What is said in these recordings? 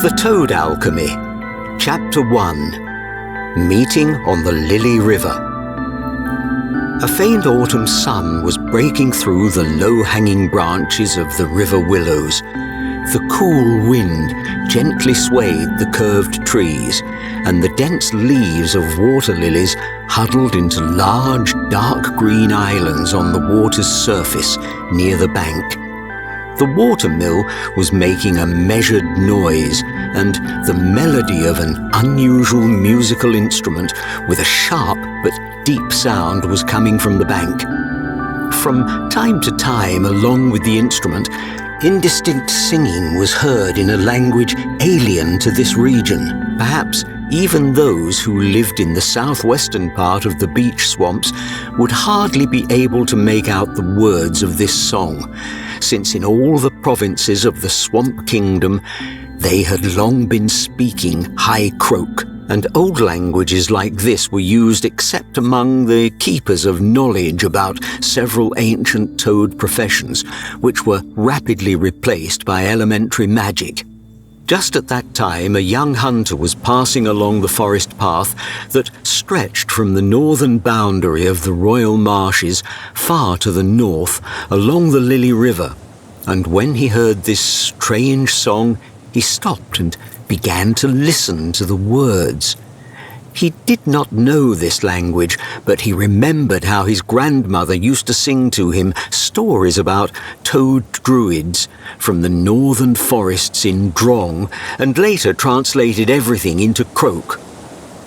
The Toad Alchemy, Chapter 1, Meeting on the Lily River. A faint autumn sun was breaking through the low-hanging branches of the river willows. The cool wind gently swayed the curved trees, and the dense leaves of water lilies huddled into large, dark green islands on the water's surface near the bank. The watermill was making a measured noise, and the melody of an unusual musical instrument with a sharp but deep sound was coming from the bank. From time to time, along with the instrument, indistinct singing was heard in a language alien to this region. Perhaps even those who lived in the southwestern part of the beach swamps would hardly be able to make out the words of this song, since in all the provinces of the Swamp Kingdom they had long been speaking High Croak, and old languages like this were used except among the keepers of knowledge about several ancient toad professions, which were rapidly replaced by elementary magic. Just at that time, a young hunter was passing along the forest path that stretched from the northern boundary of the royal marshes far to the north along the Lily River, and when he heard this strange song, he stopped and began to listen to the words. He did not know this language, but he remembered how his grandmother used to sing to him stories about toad druids from the northern forests in Drong, and later translated everything into Croak.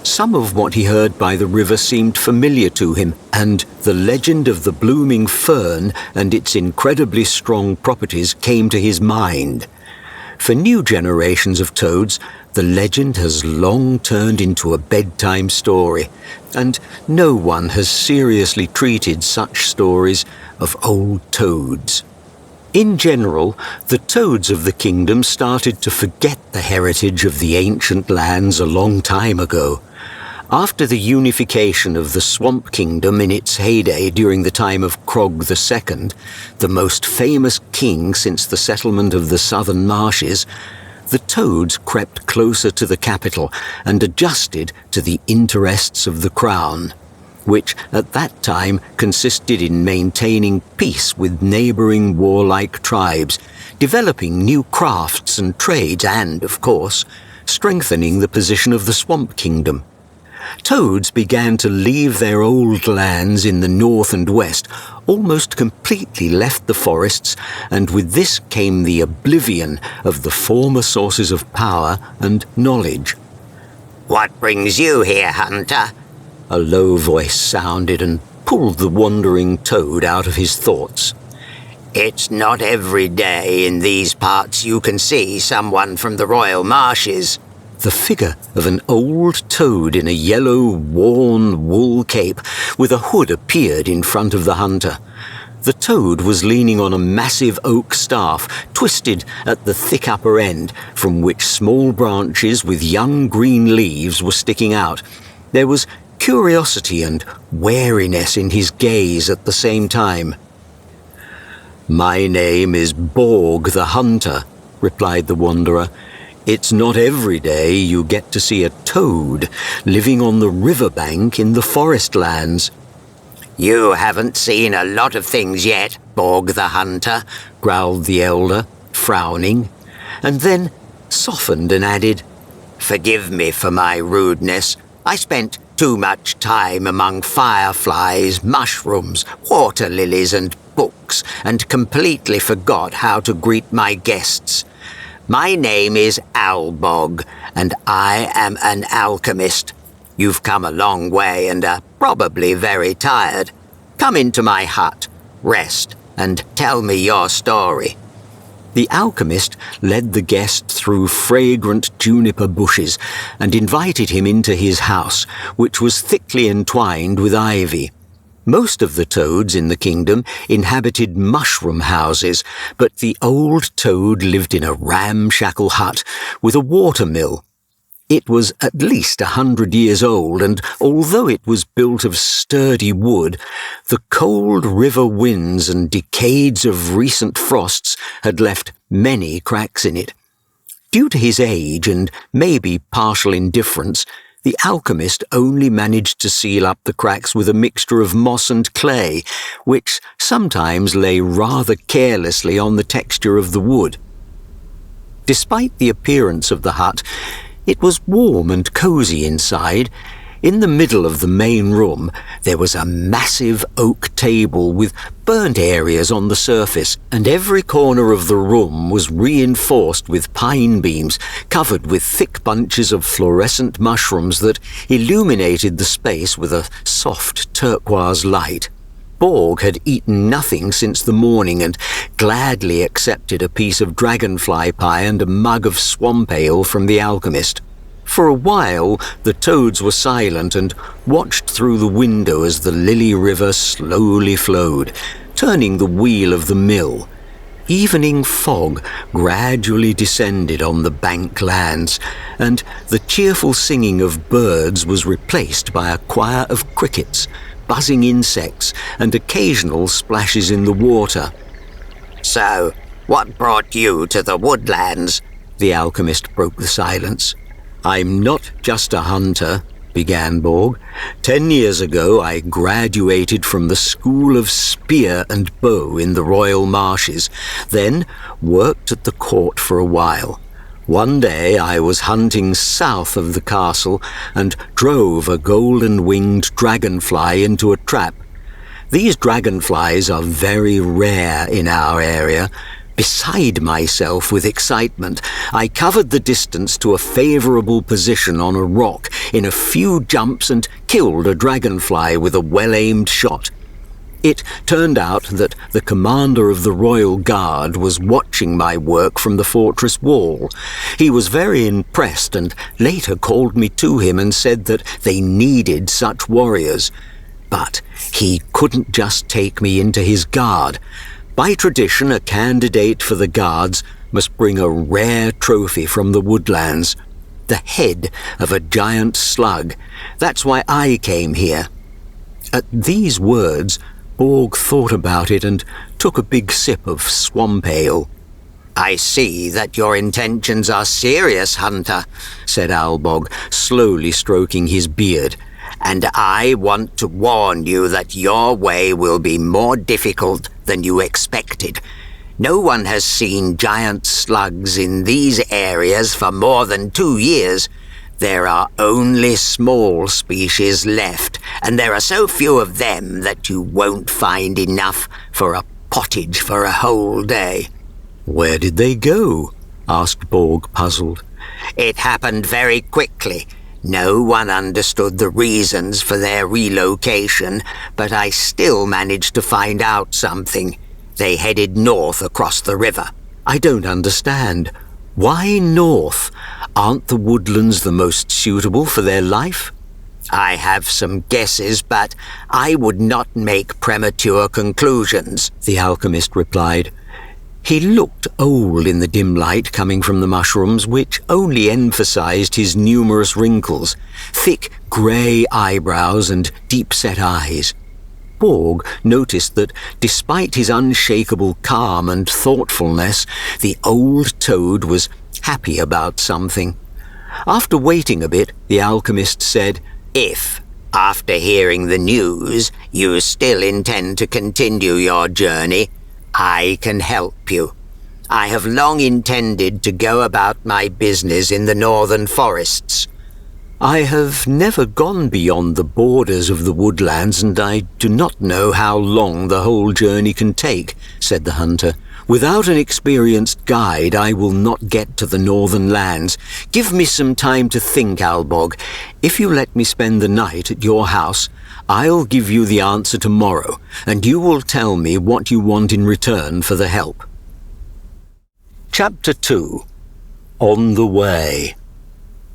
Some of what he heard by the river seemed familiar to him, and the legend of the blooming fern and its incredibly strong properties came to his mind. For new generations of toads, the legend has long turned into a bedtime story, and no one has seriously treated such stories of old toads. In general, the toads of the kingdom started to forget the heritage of the ancient lands a long time ago. After the unification of the Swamp Kingdom in its heyday during the time of Croak II, the most famous king since the settlement of the southern marshes, the toads crept closer to the capital and adjusted to the interests of the crown, which at that time consisted in maintaining peace with neighboring warlike tribes, developing new crafts and trades, and, of course, strengthening the position of the Swamp Kingdom. Toads began to leave their old lands in the north and west, almost completely left the forests, and with this came the oblivion of the former sources of power and knowledge. "What brings you here, hunter?" A low voice sounded and pulled the wandering toad out of his thoughts. "It's not every day in these parts you can see someone from the royal marshes." The figure of an old toad in a yellow, worn wool cape with a hood appeared in front of the hunter. The toad was leaning on a massive oak staff, twisted at the thick upper end, from which small branches with young green leaves were sticking out. There was curiosity and wariness in his gaze at the same time. "My name is Borg the Hunter," replied the wanderer. "It's not every day you get to see a toad living on the riverbank in the forest lands." "You haven't seen a lot of things yet, Borg the Hunter," growled the elder, frowning, and then softened and added, "Forgive me for my rudeness. I spent too much time among fireflies, mushrooms, water lilies and books, and completely forgot how to greet my guests. My name is Albog, and I am an alchemist. You've come a long way and are probably very tired. Come into my hut, rest, and tell me your story." The alchemist led the guest through fragrant juniper bushes and invited him into his house, which was thickly entwined with ivy. Most of the toads in the kingdom inhabited mushroom houses, but the old toad lived in a ramshackle hut with a watermill. It was at least 100 years old, and although it was built of sturdy wood, the cold river winds and decades of recent frosts had left many cracks in it. Due to his age and maybe partial indifference, the alchemist only managed to seal up the cracks with a mixture of moss and clay, which sometimes lay rather carelessly on the texture of the wood. Despite the appearance of the hut, it was warm and cosy inside. In the middle of the main room, there was a massive oak table with burnt areas on the surface, and every corner of the room was reinforced with pine beams covered with thick bunches of fluorescent mushrooms that illuminated the space with a soft turquoise light. Borg had eaten nothing since the morning and gladly accepted a piece of dragonfly pie and a mug of swamp ale from the alchemist. For a while, the toads were silent and watched through the window as the Lily River slowly flowed, turning the wheel of the mill. Evening fog gradually descended on the bank lands, and the cheerful singing of birds was replaced by a choir of crickets, buzzing insects, and occasional splashes in the water. "So, what brought you to the woodlands?" The alchemist broke the silence. "I'm not just a hunter," began Borg. 10 years ago, I graduated from the School of Spear and Bow in the Royal Marshes, then worked at the court for a while. One day I was hunting south of the castle and drove a golden-winged dragonfly into a trap. These dragonflies are very rare in our area. Beside myself with excitement, I covered the distance to a favourable position on a rock in a few jumps and killed a dragonfly with a well-aimed shot. It turned out that the commander of the Royal Guard was watching my work from the fortress wall. He was very impressed and later called me to him and said that they needed such warriors. But he couldn't just take me into his guard. By tradition, a candidate for the guards must bring a rare trophy from the woodlands, the head of a giant slug. That's why I came here." At these words, Borg thought about it and took a big sip of swamp ale. "I see that your intentions are serious, hunter," said Albog, slowly stroking his beard. "And I want to warn you that your way will be more difficult than you expected. No one has seen giant slugs in these areas for more than 2 years. There are only small species left, and there are so few of them that you won't find enough for a pottage for a whole day." "Where did they go?" asked Borg, puzzled. "It happened very quickly. No one understood the reasons for their relocation, but I still managed to find out something. They headed north across the river." "I don't understand. Why north? Aren't the woodlands the most suitable for their life?" "I have some guesses, but I would not make premature conclusions," the alchemist replied. He looked old in the dim light coming from the mushrooms, which only emphasized his numerous wrinkles, thick grey eyebrows and deep-set eyes. Borg noticed that despite his unshakable calm and thoughtfulness, the old toad was happy about something. After waiting a bit, the alchemist said, "If, after hearing the news, you still intend to continue your journey, I can help you. I have long intended to go about my business in the northern forests." "I have never gone beyond the borders of the woodlands, and I do not know how long the whole journey can take," said the hunter. "Without an experienced guide, I will not get to the northern lands. Give me some time to think, Albog. If you let me spend the night at your house, I'll give you the answer tomorrow, and you will tell me what you want in return for the help." Chapter 2. On the Way.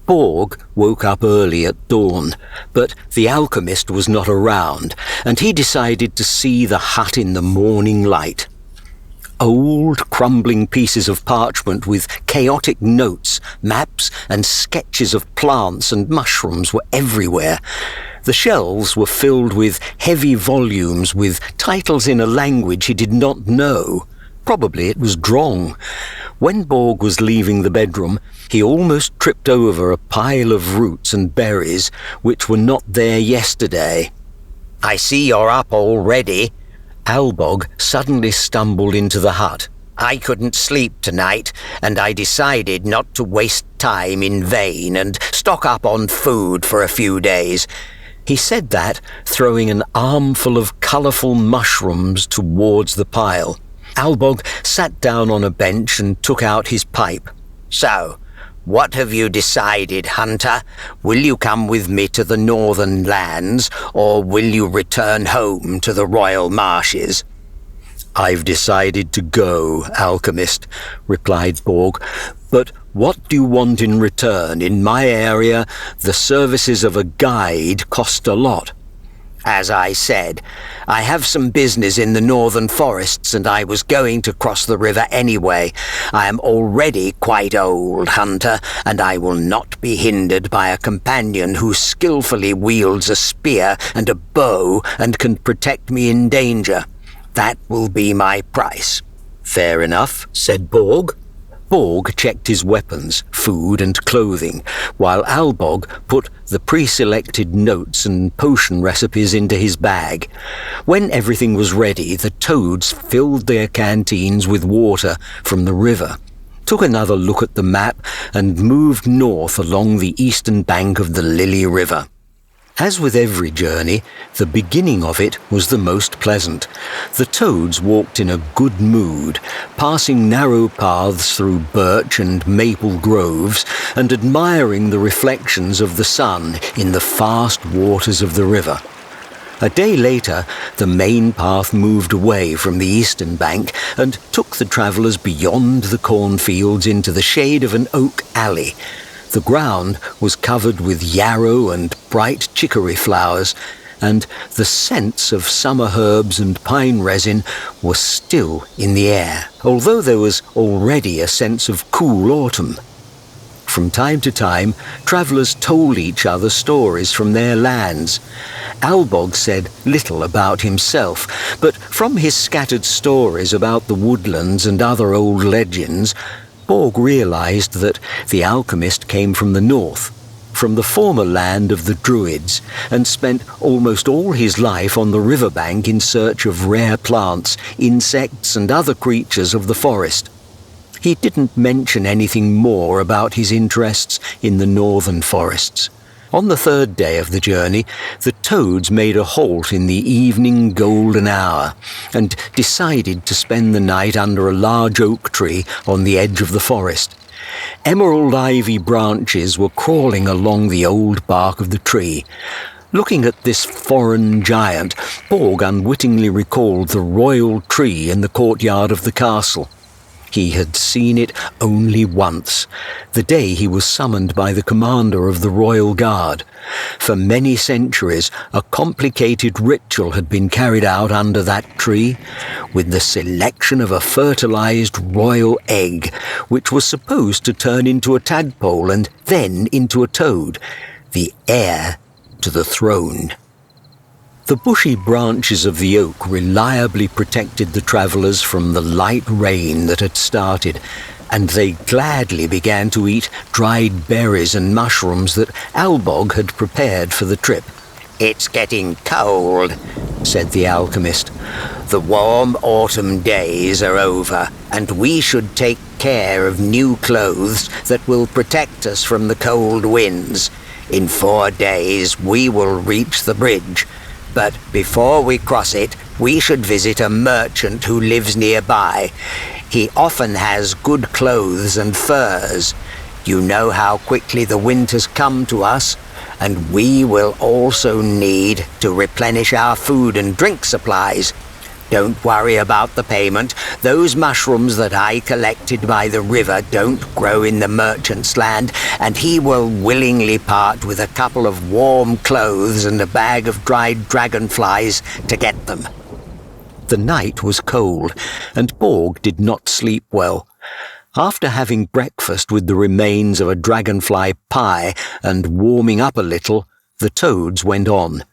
Borg woke up early at dawn, but the alchemist was not around, and he decided to see the hut in the morning light. Old, crumbling pieces of parchment with chaotic notes, maps, and sketches of plants and mushrooms were everywhere. The shelves were filled with heavy volumes with titles in a language he did not know. Probably it was Drong. When Borg was leaving the bedroom, he almost tripped over a pile of roots and berries which were not there yesterday. "I see you're up already." Albog suddenly stumbled into the hut. "I couldn't sleep tonight, and I decided not to waste time in vain and stock up on food for a few days." He said that, throwing an armful of colourful mushrooms towards the pile. Albog sat down on a bench and took out his pipe. "So, what have you decided, Hunter? Will you come with me to the northern lands, or will you return home to the royal marshes?" "I've decided to go, alchemist," replied Borg. "But what do you want in return? In my area, the services of a guide cost a lot." "As I said, I have some business in the northern forests, and I was going to cross the river anyway. I am already quite old, Hunter, and I will not be hindered by a companion who skillfully wields a spear and a bow and can protect me in danger. That will be my price." "Fair enough," said Borg. Borg checked his weapons, food and clothing, while Albog put the pre-selected notes and potion recipes into his bag. When everything was ready, the toads filled their canteens with water from the river, took another look at the map, and moved north along the eastern bank of the Lily River. As with every journey, the beginning of it was the most pleasant. The toads walked in a good mood, passing narrow paths through birch and maple groves and admiring the reflections of the sun in the fast waters of the river. A day later, the main path moved away from the eastern bank and took the travellers beyond the cornfields into the shade of an oak alley. The ground was covered with yarrow and bright chicory flowers, and the scents of summer herbs and pine resin were still in the air, although there was already a sense of cool autumn. From time to time, travellers told each other stories from their lands. Albog said little about himself, but from his scattered stories about the woodlands and other old legends, Borg realized that the alchemist came from the north, from the former land of the Druids, and spent almost all his life on the riverbank in search of rare plants, insects, and other creatures of the forest. He didn't mention anything more about his interests in the northern forests. On the third day of the journey, the toads made a halt in the evening golden hour and decided to spend the night under a large oak tree on the edge of the forest. Emerald ivy branches were crawling along the old bark of the tree. Looking at this foreign giant, Borg unwittingly recalled the royal tree in the courtyard of the castle. He had seen it only once, the day he was summoned by the commander of the Royal Guard. For many centuries, a complicated ritual had been carried out under that tree, with the selection of a fertilized royal egg, which was supposed to turn into a tadpole and then into a toad, the heir to the throne. The bushy branches of the oak reliably protected the travellers from the light rain that had started, and they gladly began to eat dried berries and mushrooms that Albog had prepared for the trip. "It's getting cold," said the alchemist. "The warm autumn days are over, and we should take care of new clothes that will protect us from the cold winds. In 4 days we will reach the bridge. But before we cross it, we should visit a merchant who lives nearby. He often has good clothes and furs. You know how quickly the winters come to us, and we will also need to replenish our food and drink supplies. Don't worry about the payment. Those mushrooms that I collected by the river don't grow in the merchant's land, and he will willingly part with a couple of warm clothes and a bag of dried dragonflies to get them." The night was cold, and Borg did not sleep well. After having breakfast with the remains of a dragonfly pie and warming up a little, the toads went on.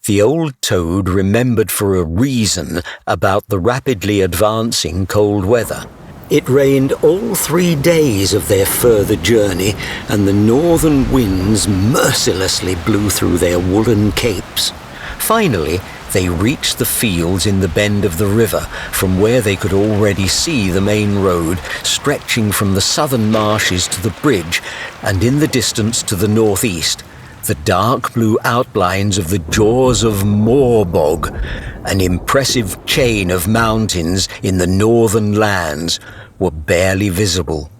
The old toad remembered for a reason about the rapidly advancing cold weather. It rained all 3 days of their further journey, and the northern winds mercilessly blew through their woolen capes. Finally, they reached the fields in the bend of the river, from where they could already see the main road stretching from the southern marshes to the bridge, and in the distance to the northeast, the dark blue outlines of the jaws of Moorbog, an impressive chain of mountains in the northern lands, were barely visible.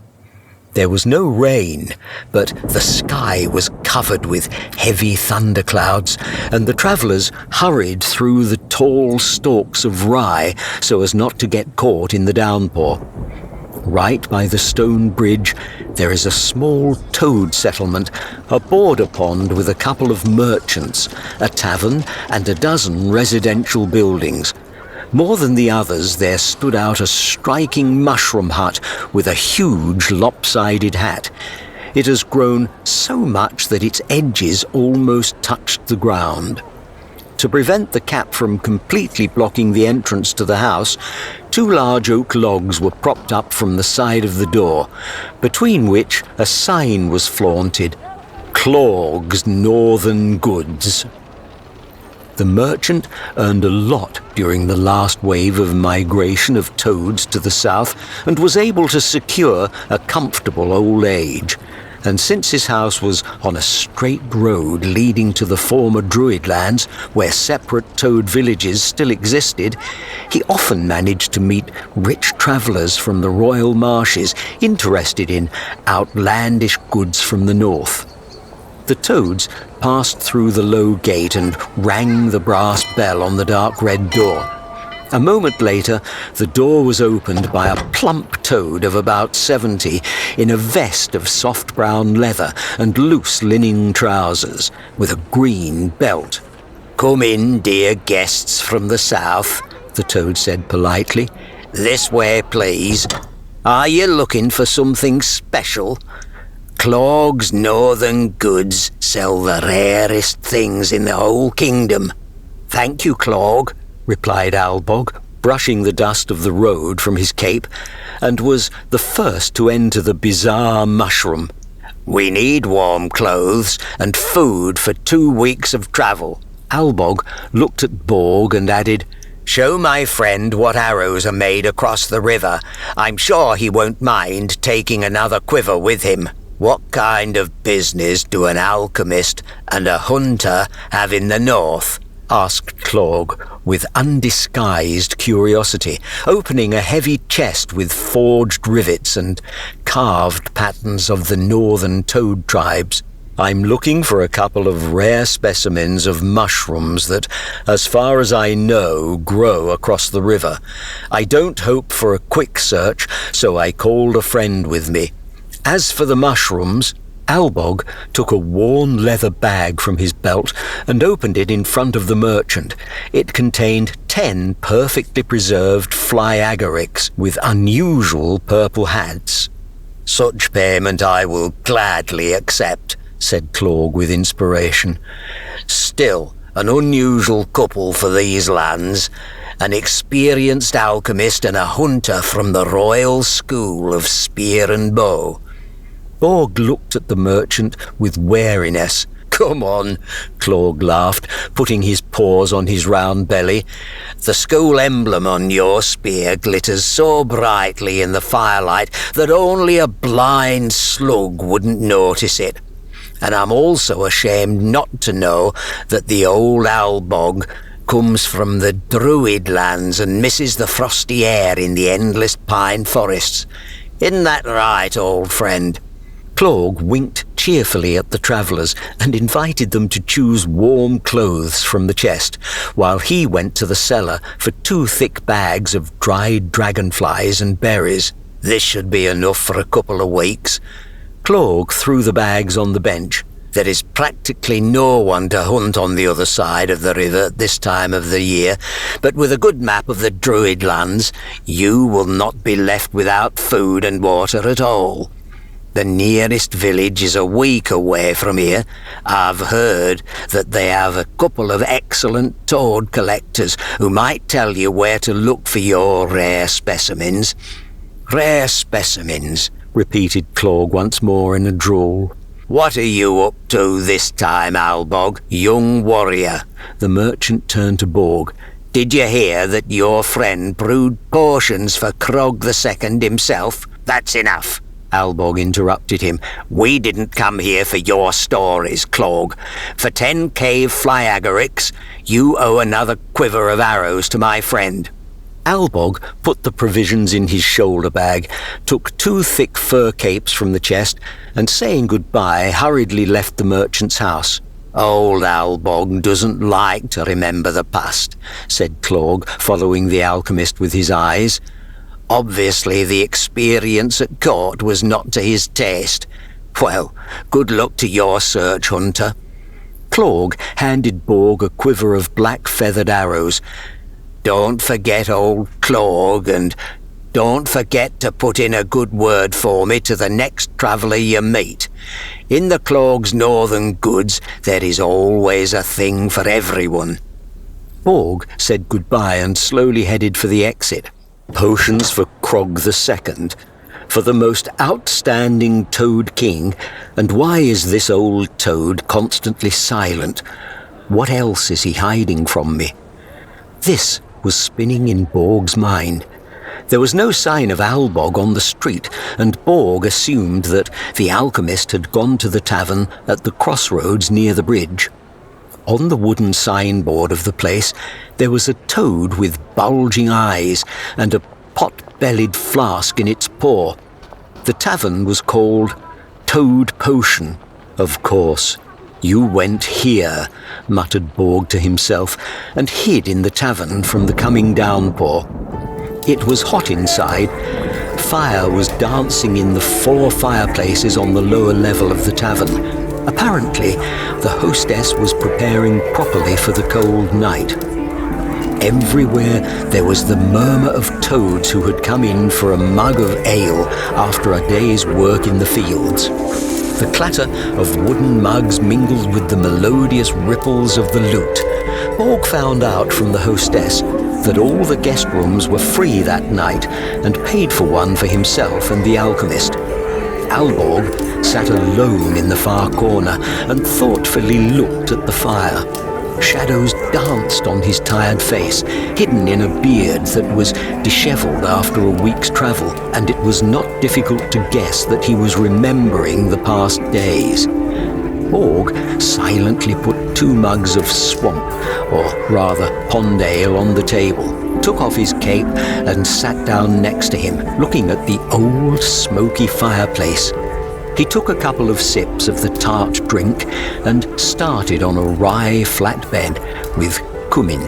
There was no rain, but the sky was covered with heavy thunderclouds, and the travellers hurried through the tall stalks of rye so as not to get caught in the downpour. Right by the stone bridge, there is a small toad settlement, a border pond with a couple of merchants, a tavern, and a dozen residential buildings. More than the others, there stood out a striking mushroom hut with a huge lopsided hat. It has grown so much that its edges almost touched the ground. To prevent the cap from completely blocking the entrance to the house, 2 large oak logs were propped up from the side of the door, between which a sign was flaunted, "Clog's Northern Goods." The merchant earned a lot during the last wave of migration of toads to the south and was able to secure a comfortable old age. And since his house was on a straight road leading to the former Druid lands, where separate toad villages still existed, he often managed to meet rich travellers from the royal marshes interested in outlandish goods from the north. The toads passed through the low gate and rang the brass bell on the dark red door. A moment later, the door was opened by a plump toad of about 70 in a vest of soft brown leather and loose linen trousers, with a green belt. "Come in, dear guests from the south," the toad said politely. "This way, please. Are you looking for something special? Clog's Northern Goods sell the rarest things in the whole kingdom." "Thank you, Clog," replied Albog, brushing the dust of the road from his cape, and was the first to enter the bizarre mushroom. "We need warm clothes and food for 2 weeks of travel." Albog looked at Borg and added, "Show my friend what arrows are made across the river. I'm sure he won't mind taking another quiver with him." "What kind of business do an alchemist and a hunter have in the north?" asked Clog with undisguised curiosity, opening a heavy chest with forged rivets and carved patterns of the northern toad tribes. "I'm looking for a couple of rare specimens of mushrooms that, as far as I know, grow across the river. I don't hope for a quick search, so I called a friend with me. As for the mushrooms..." Albog took a worn leather bag from his belt and opened it in front of the merchant. It contained 10 perfectly preserved fly agarics with unusual purple hats. "Such payment I will gladly accept," said Clog with inspiration. "Still, an unusual couple for these lands. An experienced alchemist and a hunter from the royal school of spear and bow." Borg looked at the merchant with wariness. "Come on," Clog laughed, putting his paws on his round belly. "The school emblem on your spear glitters so brightly in the firelight that only a blind slug wouldn't notice it. And I'm also ashamed not to know that the old Albog comes from the Druid lands and misses the frosty air in the endless pine forests. Isn't that right, old friend?" Clog winked cheerfully at the travellers and invited them to choose warm clothes from the chest, while he went to the cellar for 2 thick bags of dried dragonflies and berries. "This should be enough for a couple of weeks." Clog threw the bags on the bench. "There is practically no one to hunt on the other side of the river at this time of the year, but with a good map of the Druid lands, you will not be left without food and water at all. The nearest village is a week away from here. I've heard that they have a couple of excellent toad collectors who might tell you where to look for your rare specimens." Rare specimens, repeated Croak once more in a drawl. What are you up to this time, Albog, young warrior? The merchant turned to Borg. Did you hear that your friend brewed potions for Croak II himself? That's enough. Albog interrupted him. We didn't come here for your stories, Croak. For 10 cave flyagarics, you owe another quiver of arrows to my friend. Albog put the provisions in his shoulder bag, took 2 thick fur capes from the chest, and saying goodbye, hurriedly left the merchant's house. Old Albog doesn't like to remember the past, said Croak, following the alchemist with his eyes. Obviously the experience at court was not to his taste. Well, good luck to your search, hunter. Croak handed Borg a quiver of black feathered arrows. Don't forget old Croak, and don't forget to put in a good word for me to the next traveller you meet. In the Croak's northern goods, there is always a thing for everyone. Borg said goodbye and slowly headed for the exit. Potions for Croak II, for the most outstanding Toad King, and why is this old toad constantly silent? What else is he hiding from me? This was spinning in Borg's mind. There was no sign of Albog on the street, and Borg assumed that the alchemist had gone to the tavern at the crossroads near the bridge. On the wooden signboard of the place, there was a toad with bulging eyes and a pot-bellied flask in its paw. The tavern was called Toad Potion, of course. You went here, muttered Borg to himself, and hid in the tavern from the coming downpour. It was hot inside. Fire was dancing in the 4 fireplaces on the lower level of the tavern. Apparently, the hostess was preparing properly for the cold night. Everywhere there was the murmur of toads who had come in for a mug of ale after a day's work in the fields. The clatter of wooden mugs mingled with the melodious ripples of the lute. Borg found out from the hostess that all the guest rooms were free that night and paid for one for himself and the alchemist. Albog sat alone in the far corner and thoughtfully looked at the fire. Shadows danced on his tired face, hidden in a beard that was dishevelled after a week's travel, and it was not difficult to guess that he was remembering the past days. Borg silently put 2 mugs of swamp, or rather pond ale, on the table, took off his cape and sat down next to him, looking at the old smoky fireplace. He took a couple of sips of the tart drink and started on a rye flatbed with cumin.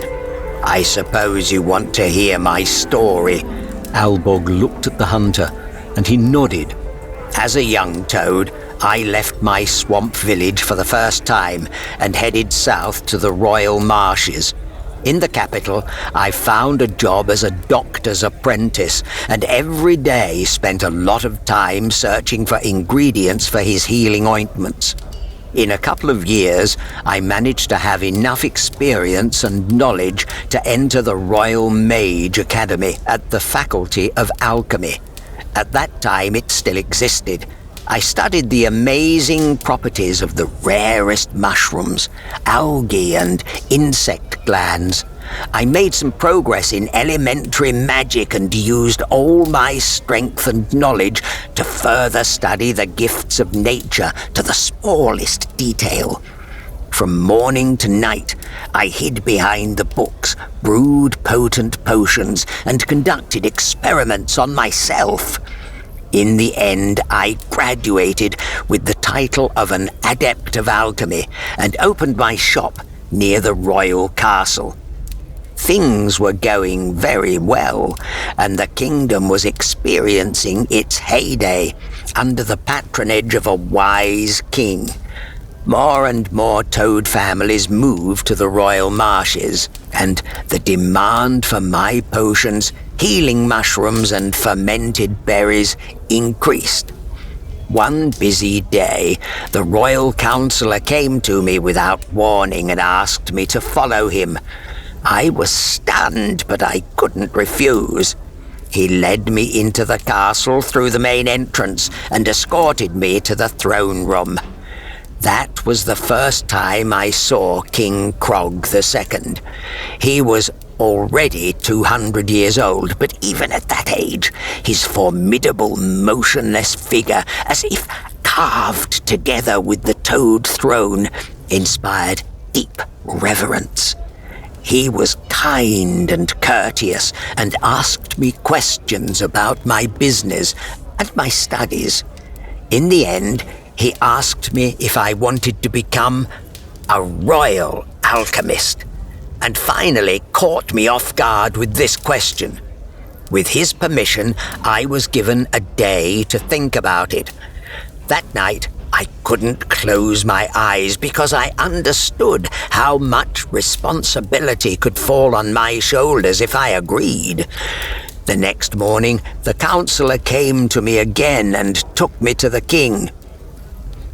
I suppose you want to hear my story. Albog looked at the hunter, and he nodded. As a young toad, I left my swamp village for the first time and headed south to the Royal Marshes. In the capital, I found a job as a doctor's apprentice, and every day spent a lot of time searching for ingredients for his healing ointments. In a couple of years, I managed to have enough experience and knowledge to enter the Royal Mage Academy at the Faculty of Alchemy. At that time, it still existed. I studied the amazing properties of the rarest mushrooms, algae and insect glands. I made some progress in elementary magic and used all my strength and knowledge to further study the gifts of nature to the smallest detail. From morning to night, I hid behind the books, brewed potent potions, and conducted experiments on myself. In the end, I graduated with the title of an Adept of Alchemy and opened my shop near the royal castle. Things were going very well, and the kingdom was experiencing its heyday under the patronage of a wise king. More and more toad families moved to the royal marshes, and the demand for my potions, healing mushrooms and fermented berries increased. One busy day, the royal councillor came to me without warning and asked me to follow him. I was stunned, but I couldn't refuse. He led me into the castle through the main entrance and escorted me to the throne room. That was the first time I saw King Croak II. He was already 200 years old, but even at that age, his formidable, motionless figure, as if carved together with the toad throne, inspired deep reverence. He was kind and courteous and asked me questions about my business and my studies. In the end, he asked me if I wanted to become a royal alchemist, and finally caught me off guard with this question. With his permission, I was given a day to think about it. That night, I couldn't close my eyes because I understood how much responsibility could fall on my shoulders if I agreed. The next morning, the counselor came to me again and took me to the king.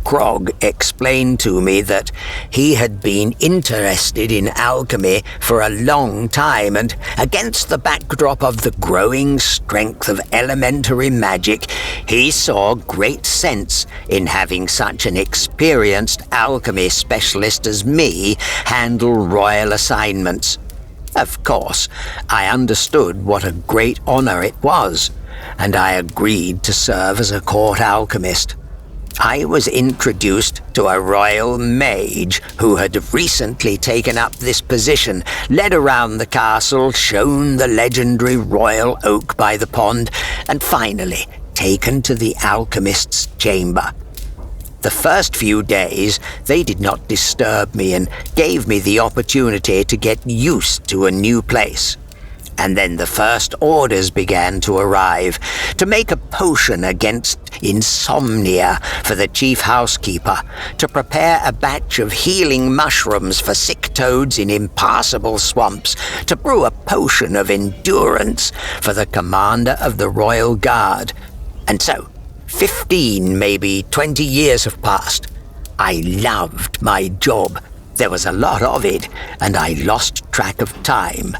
Croak explained to me that he had been interested in alchemy for a long time, and against the backdrop of the growing strength of elementary magic, he saw great sense in having such an experienced alchemy specialist as me handle royal assignments. Of course, I understood what a great honor it was, and I agreed to serve as a court alchemist. I was introduced to a royal mage who had recently taken up this position, led around the castle, shown the legendary royal oak by the pond, and finally taken to the alchemist's chamber. The first few days, they did not disturb me and gave me the opportunity to get used to a new place. And then the first orders began to arrive, to make a potion against insomnia for the chief housekeeper, to prepare a batch of healing mushrooms for sick toads in impassable swamps, to brew a potion of endurance for the commander of the royal guard. And so, 15, maybe 20 years have passed. I loved my job. There was a lot of it, and I lost track of time.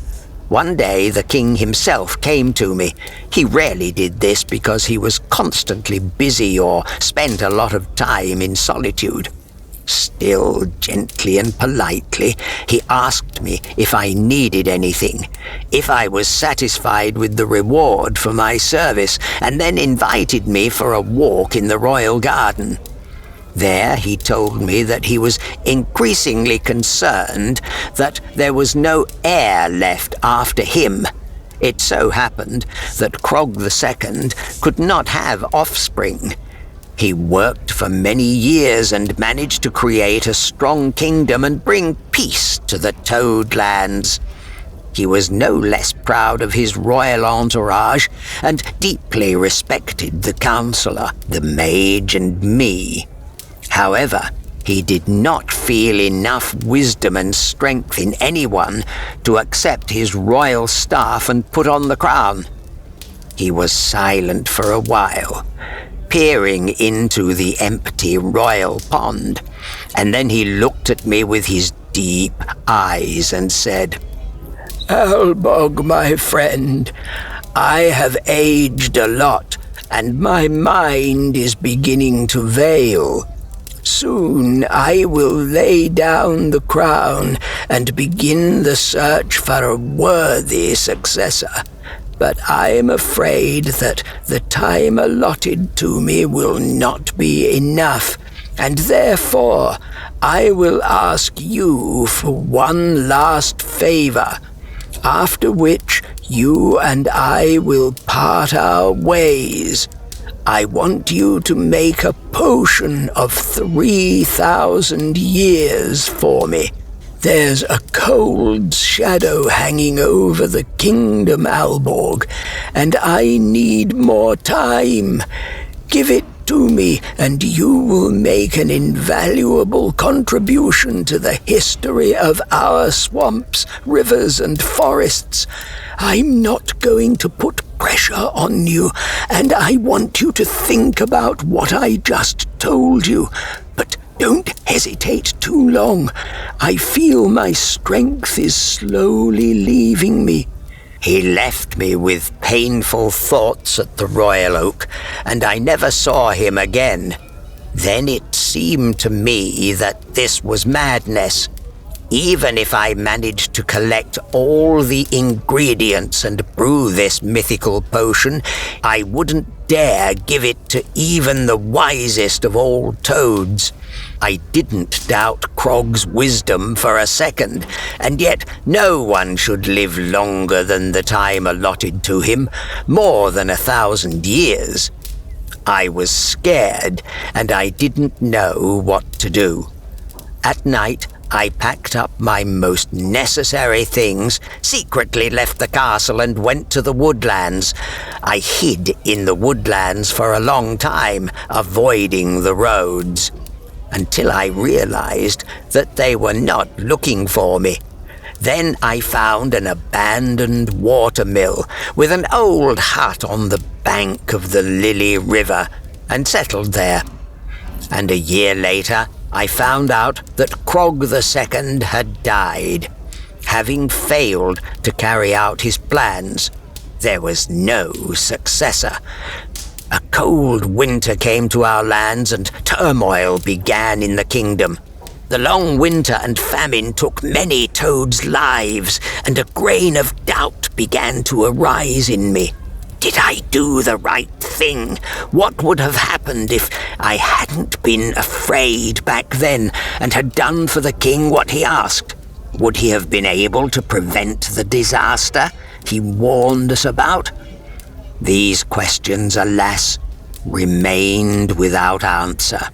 One day the king himself came to me. He rarely did this because he was constantly busy or spent a lot of time in solitude. Still, gently and politely, he asked me if I needed anything, if I was satisfied with the reward for my service, and then invited me for a walk in the royal garden. There he told me that he was increasingly concerned that there was no heir left after him. It so happened that Croak II could not have offspring. He worked for many years and managed to create a strong kingdom and bring peace to the Toadlands. He was no less proud of his royal entourage and deeply respected the counselor, the mage, and me. However, he did not feel enough wisdom and strength in anyone to accept his royal staff and put on the crown. He was silent for a while, peering into the empty royal pond, and then he looked at me with his deep eyes and said, "Albog, my friend, I have aged a lot, and my mind is beginning to veil. Soon I will lay down the crown and begin the search for a worthy successor. But I am afraid that the time allotted to me will not be enough, and therefore I will ask you for one last favor, after which you and I will part our ways. I want you to make a potion of 3,000 years for me. There's a cold shadow hanging over the kingdom, Alborg, and I need more time. Give it to me, and you will make an invaluable contribution to the history of our swamps, rivers, and forests. I'm not going to put pressure on you, and I want you to think about what I just told you, but don't hesitate too long. I feel my strength is slowly leaving me." He left me with painful thoughts at the Royal Oak, and I never saw him again. Then it seemed to me that this was madness. Even if I managed to collect all the ingredients and brew this mythical potion, I wouldn't dare give it to even the wisest of all toads. I didn't doubt Krog's wisdom for a second, and yet no one should live longer than the time allotted to him, more than 1,000 years. I was scared, and I didn't know what to do. At night, I packed up my most necessary things, secretly left the castle and went to the woodlands. I hid in the woodlands for a long time, avoiding the roads, until I realized that they were not looking for me. Then I found an abandoned watermill with an old hut on the bank of the Lily River and settled there. And a year later, I found out that Krog II had died, having failed to carry out his plans. There was no successor. A cold winter came to our lands and turmoil began in the kingdom. The long winter and famine took many toads' lives, and a grain of doubt began to arise in me. Did I do the right thing? What would have happened if I hadn't been afraid back then and had done for the king what he asked? Would he have been able to prevent the disaster he warned us about? These questions, alas, remained without answer.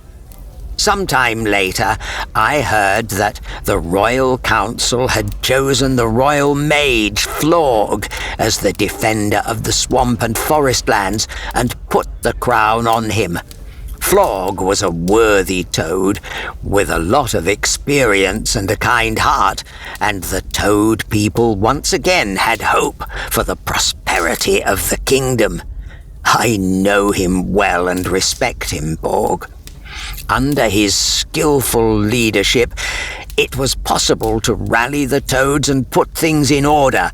Sometime later, I heard that the Royal Council had chosen the Royal Mage Florg as the defender of the swamp and forest lands and put the crown on him. Florg was a worthy toad with a lot of experience and a kind heart, and the toad people once again had hope for the prosperity of the kingdom. I know him well and respect him, Borg. Under his skillful leadership, it was possible to rally the toads and put things in order,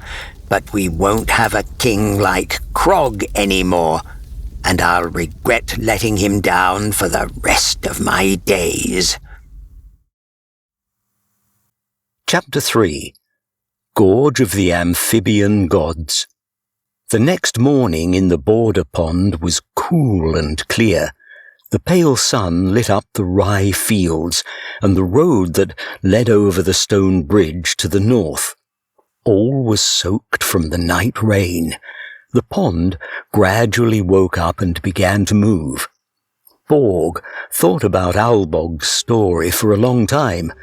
but we won't have a king like Krog anymore, and I'll regret letting him down for the rest of my days. Chapter 3. Gorge of the Amphibian Gods. The next morning in the border pond was cool and clear. The pale sun lit up the rye fields and the road that led over the stone bridge to the north. All was soaked from the night rain. The pond gradually woke up and began to move. Borg thought about Albog's story for a long time.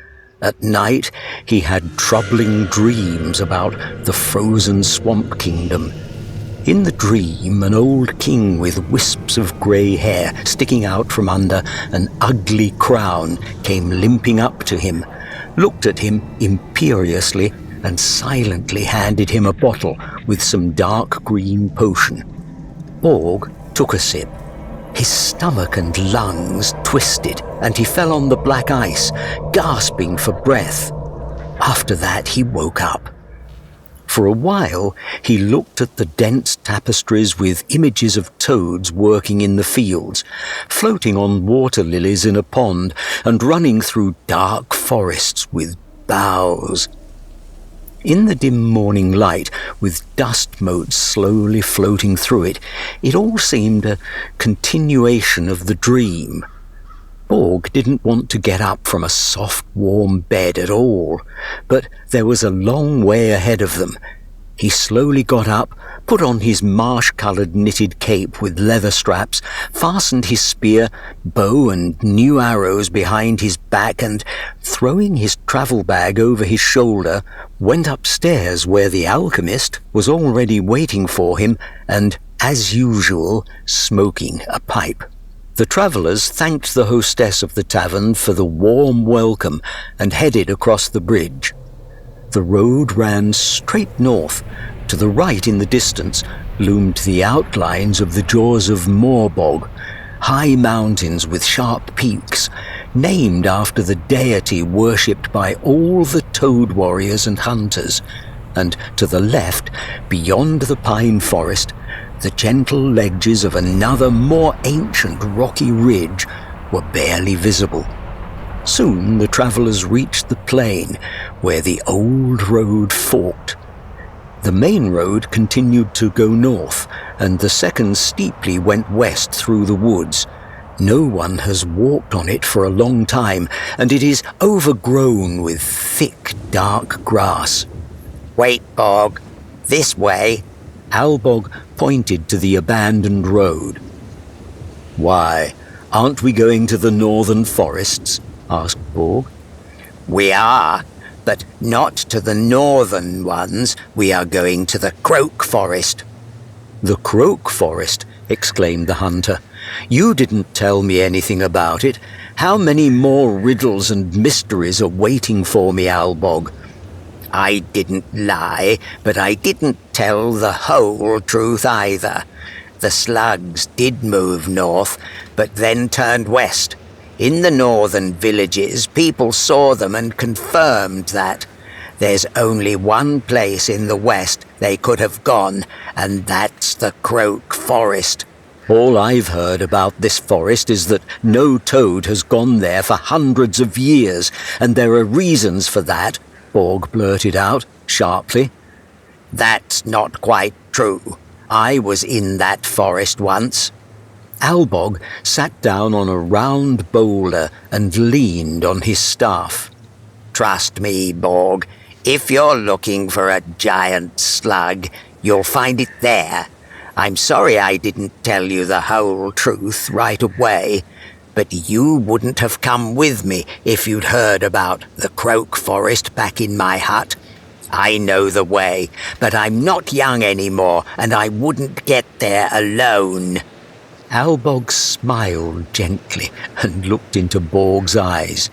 At night he had troubling dreams about the frozen swamp kingdom. In the dream, an old king with wisps of grey hair sticking out from under an ugly crown came limping up to him, looked at him imperiously, and silently handed him a bottle with some dark green potion. Borg took a sip. His stomach and lungs twisted, and he fell on the black ice, gasping for breath. After that, he woke up. For a while, he looked at the dense tapestries with images of toads working in the fields, floating on water lilies in a pond, and running through dark forests with boughs. In the dim morning light, with dust motes slowly floating through it, it all seemed a continuation of the dream. Borg didn't want to get up from a soft, warm bed at all, but there was a long way ahead of them. He slowly got up, put on his marsh-coloured knitted cape with leather straps, fastened his spear, bow and new arrows behind his back, and, throwing his travel bag over his shoulder, went upstairs where the alchemist was already waiting for him and, as usual, smoking a pipe. The travellers thanked the hostess of the tavern for the warm welcome and headed across the bridge. The road ran straight north. To the right in the distance loomed the outlines of the jaws of Morbog, high mountains with sharp peaks, named after the deity worshipped by all the toad warriors and hunters. and to the left, beyond the pine forest, the gentle ledges of another more ancient rocky ridge were barely visible. Soon the travellers reached the plain where the old road forked. The main road continued to go north, and the second steeply went west through the woods. No one has walked on it for a long time, and it is overgrown with thick, dark grass. Wait, Borg. This way. Albog pointed to the abandoned road. "Why, aren't we going to the northern forests?" asked Borg. We are, but not to the northern ones. We are going to the Croak forest. "The Croak forest?" exclaimed the hunter. "You didn't tell me anything about it. How many more riddles and mysteries are waiting for me, Albog?" I didn't lie, but I didn't tell the whole truth either. The slugs did move north, but then turned west. In the northern villages, people saw them and confirmed that. There's only one place in the west they could have gone, and that's the Croak forest. "All I've heard about this forest is that no toad has gone there for hundreds of years, and there are reasons for that," Borg blurted out sharply. That's not quite true. I was in that forest once. Albog sat down on a round boulder and leaned on his staff. Trust me, Borg, if you're looking for a giant slug, you'll find it there. I'm sorry I didn't tell you the whole truth right away, but you wouldn't have come with me if you'd heard about the Croak forest back in my hut. I know the way, but I'm not young anymore, and I wouldn't get there alone. Albog smiled gently and looked into Borg's eyes.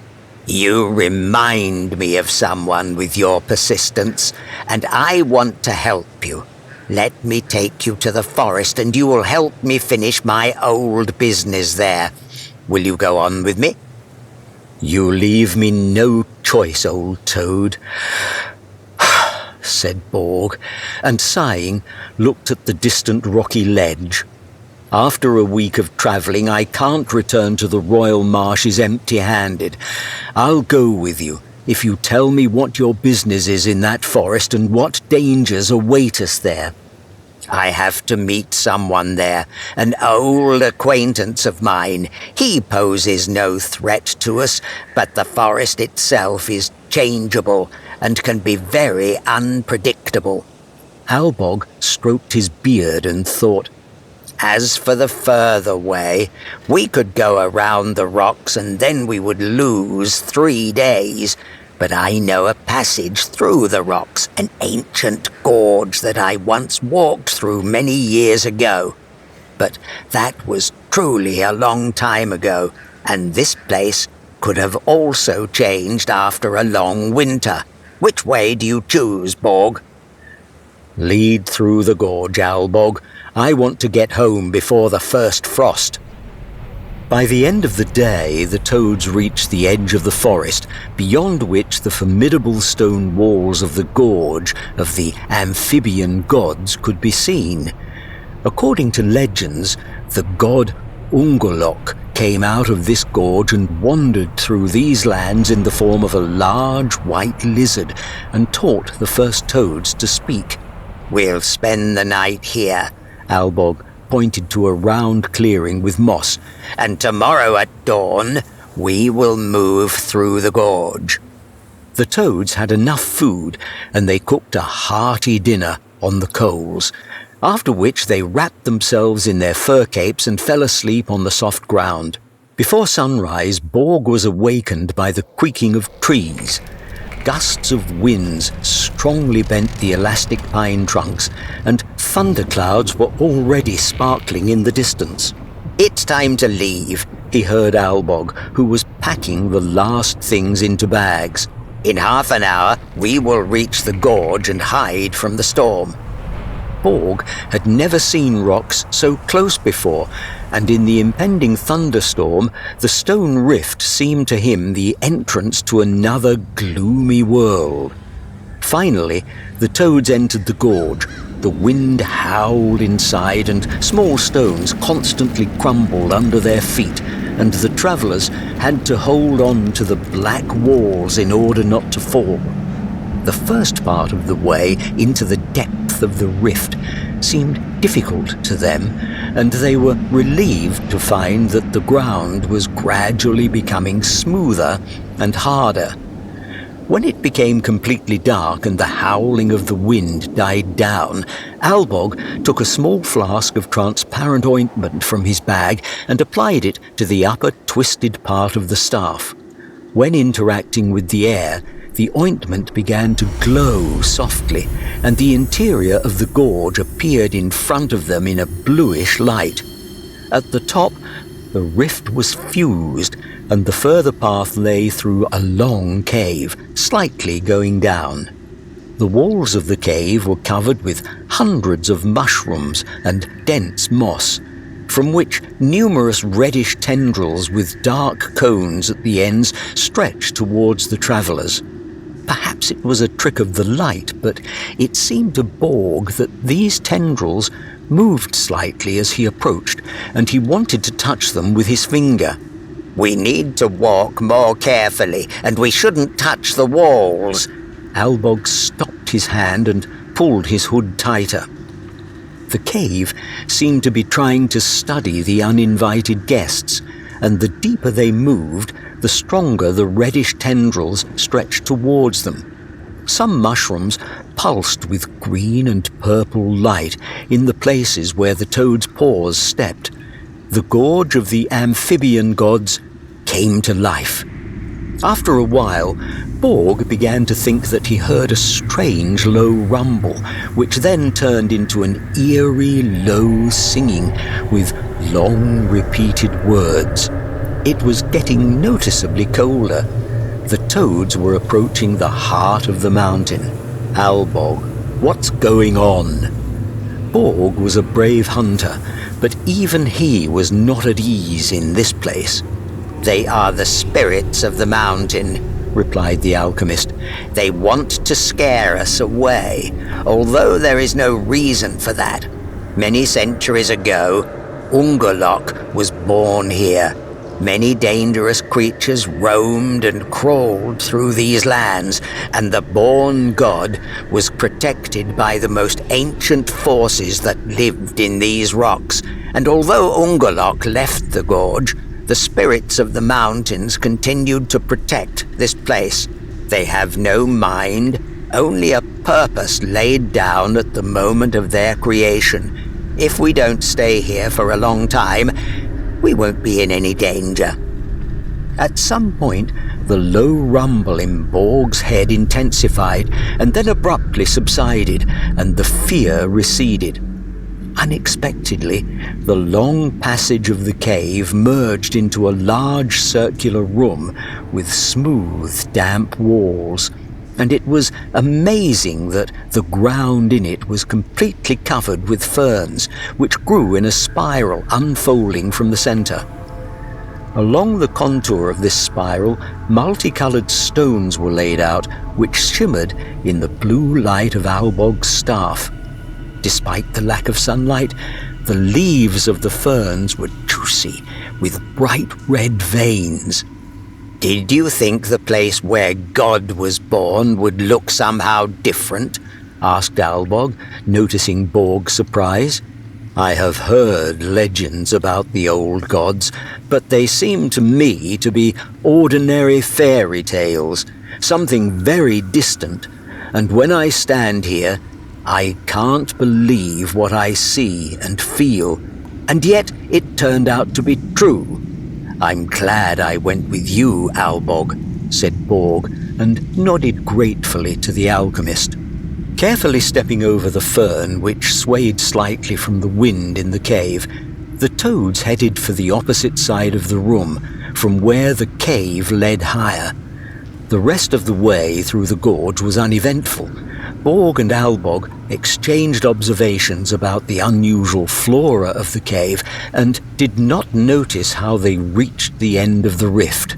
You remind me of someone with your persistence, and I want to help you. Let me take you to the forest, and you will help me finish my old business there. Will you go on with me? "You leave me no choice, old toad," said Borg, and sighing, looked at the distant rocky ledge. "After a week of travelling, I can't return to the royal marshes empty-handed. I'll go with you, if you tell me what your business is in that forest and what dangers await us there." I have to meet someone there, an old acquaintance of mine. He poses no threat to us, but the forest itself is changeable and can be very unpredictable. Albog stroked his beard and thought, As for the further way, we could go around the rocks and then we would lose 3 days. But I know a passage through the rocks, an ancient gorge that I once walked through many years ago. But that was truly a long time ago, and this place could have also changed after a long winter. Which way do you choose, Borg? "Lead through the gorge, Albog. I want to get home before the first frost." By the end of the day, the toads reached the edge of the forest, beyond which the formidable stone walls of the gorge of the Amphibian gods could be seen. According to legends, the god Ungolok came out of this gorge and wandered through these lands in the form of a large white lizard and taught the first toads to speak. We'll spend the night here, Albog pointed to a round clearing with moss, and tomorrow at dawn we will move through the gorge. The toads had enough food, and they cooked a hearty dinner on the coals, after which they wrapped themselves in their fur capes and fell asleep on the soft ground. Before sunrise, Borg was awakened by the creaking of trees. Gusts of winds strongly bent the elastic pine trunks, and thunderclouds were already sparkling in the distance. It's time to leave, he heard Albog, who was packing the last things into bags. In half an hour, we will reach the gorge and hide from the storm. Borg had never seen rocks so close before, and in the impending thunderstorm, the stone rift seemed to him the entrance to another gloomy world. Finally, the toads entered the gorge. The wind howled inside, and small stones constantly crumbled under their feet, and the travellers had to hold on to the black walls in order not to fall. The first part of the way into the depth of the rift seemed difficult to them, and they were relieved to find that the ground was gradually becoming smoother and harder. When it became completely dark and the howling of the wind died down, Albog took a small flask of transparent ointment from his bag and applied it to the upper twisted part of the staff. When interacting with the air, the ointment began to glow softly, and the interior of the gorge appeared in front of them in a bluish light. At the top, the rift was fused, and the further path lay through a long cave, slightly going down. The walls of the cave were covered with hundreds of mushrooms and dense moss, from which numerous reddish tendrils with dark cones at the ends stretched towards the travellers. Perhaps it was a trick of the light, but it seemed to Borg that these tendrils moved slightly as he approached, and he wanted to touch them with his finger. We need to walk more carefully, and we shouldn't touch the walls. Albog stopped his hand and pulled his hood tighter. The cave seemed to be trying to study the uninvited guests, and the deeper they moved, the stronger the reddish tendrils stretched towards them. Some mushrooms pulsed with green and purple light in the places where the toad's paws stepped. The gorge of the Amphibian gods came to life. After a while, Borg began to think that he heard a strange low rumble, which then turned into an eerie low singing with long repeated words. It was getting noticeably colder. The toads were approaching the heart of the mountain. Albog, what's going on? Borg was a brave hunter, but even he was not at ease in this place. They are the spirits of the mountain, replied the alchemist. They want to scare us away, although there is no reason for that. Many centuries ago, Ungolok was born here. Many dangerous creatures roamed and crawled through these lands, and the born god was protected by the most ancient forces that lived in these rocks. And although Ungolok left the gorge, the spirits of the mountains continued to protect this place. They have no mind, only a purpose laid down at the moment of their creation. If we don't stay here for a long time, we won't be in any danger. At some point, the low rumble in Borg's head intensified and then abruptly subsided, and the fear receded. Unexpectedly, the long passage of the cave merged into a large circular room with smooth, damp walls, and it was amazing that the ground in it was completely covered with ferns, which grew in a spiral unfolding from the center. Along the contour of this spiral, multicolored stones were laid out, which shimmered in the blue light of Albog's staff. Despite the lack of sunlight, the leaves of the ferns were juicy, with bright red veins. Did you think the place where God was born would look somehow different? Asked Albog, noticing Borg's surprise. I have heard legends about the old gods, but they seem to me to be ordinary fairy tales, something very distant, and when I stand here, I can't believe what I see and feel, and yet it turned out to be true. I'm glad I went with you, Albog, said Borg, and nodded gratefully to the alchemist. Carefully stepping over the fern, which swayed slightly from the wind in the cave, the toads headed for the opposite side of the room, from where the cave led higher. The rest of the way through the gorge was uneventful. Borg and Albog exchanged observations about the unusual flora of the cave and did not notice how they reached the end of the rift.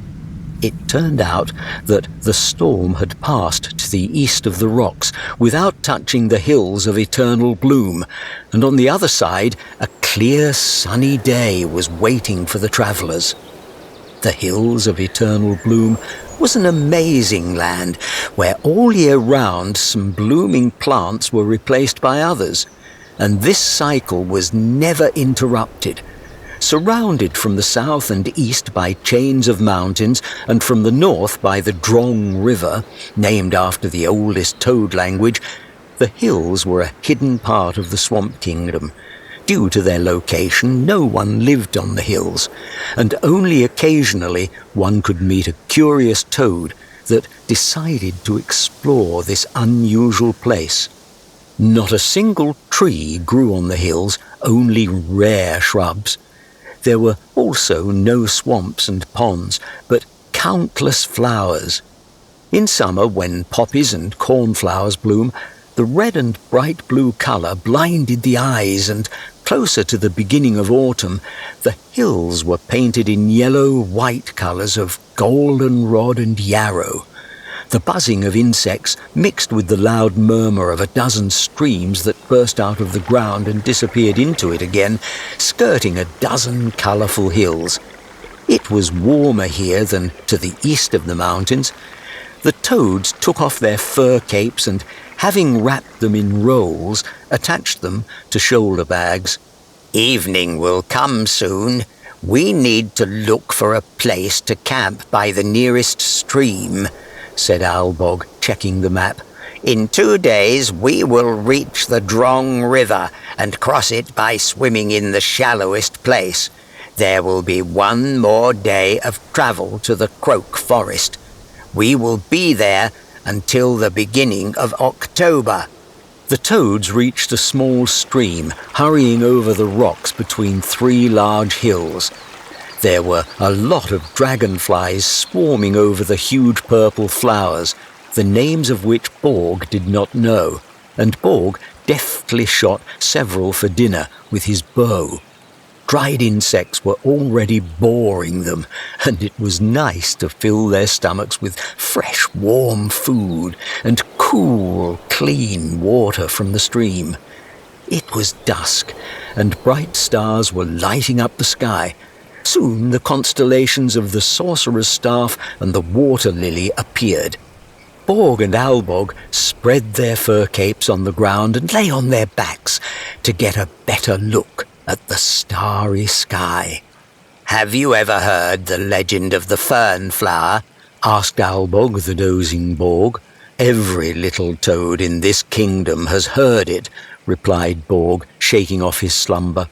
It turned out that the storm had passed to the east of the rocks without touching the hills of eternal bloom, and on the other side a clear sunny day was waiting for the travellers. The hills of eternal bloom was an amazing land where all year round some blooming plants were replaced by others, and this cycle was never interrupted. Surrounded from the south and east by chains of mountains, and from the north by the Drong River, named after the oldest Toad language, the hills were a hidden part of the Swamp Kingdom. Due to their location, no one lived on the hills, and only occasionally one could meet a curious toad that decided to explore this unusual place. Not a single tree grew on the hills, only rare shrubs. There were also no swamps and ponds, but countless flowers. In summer, when poppies and cornflowers bloom, the red and bright blue colour blinded the eyes, and closer to the beginning of autumn, the hills were painted in yellow-white colours of goldenrod and yarrow. The buzzing of insects mixed with the loud murmur of a dozen streams that burst out of the ground and disappeared into it again, skirting a dozen colourful hills. It was warmer here than to the east of the mountains. The toads took off their fur capes and, having wrapped them in rolls, attached them to shoulder bags. Evening will come soon. We need to look for a place to camp by the nearest stream, said Albog, checking the map. In 2 days we will reach the Drong River and cross it by swimming in the shallowest place. There will be 1 more day of travel to the Croak forest. We will be there until the beginning of October. The toads reached a small stream, hurrying over the rocks between 3 large hills. There were a lot of dragonflies swarming over the huge purple flowers, the names of which Borg did not know, and Borg deftly shot several for dinner with his bow. Dried insects were already boring them, and it was nice to fill their stomachs with fresh, warm food and cool, clean water from the stream. It was dusk, and bright stars were lighting up the sky. Soon the constellations of the Sorcerer's Staff and the Water Lily appeared. Borg and Albog spread their fur capes on the ground and lay on their backs to get a better look at the starry sky. Have you ever heard the legend of the Fern Flower? Asked Albog, the dozing Borg. Every little toad in this kingdom has heard it, replied Borg, shaking off his slumber.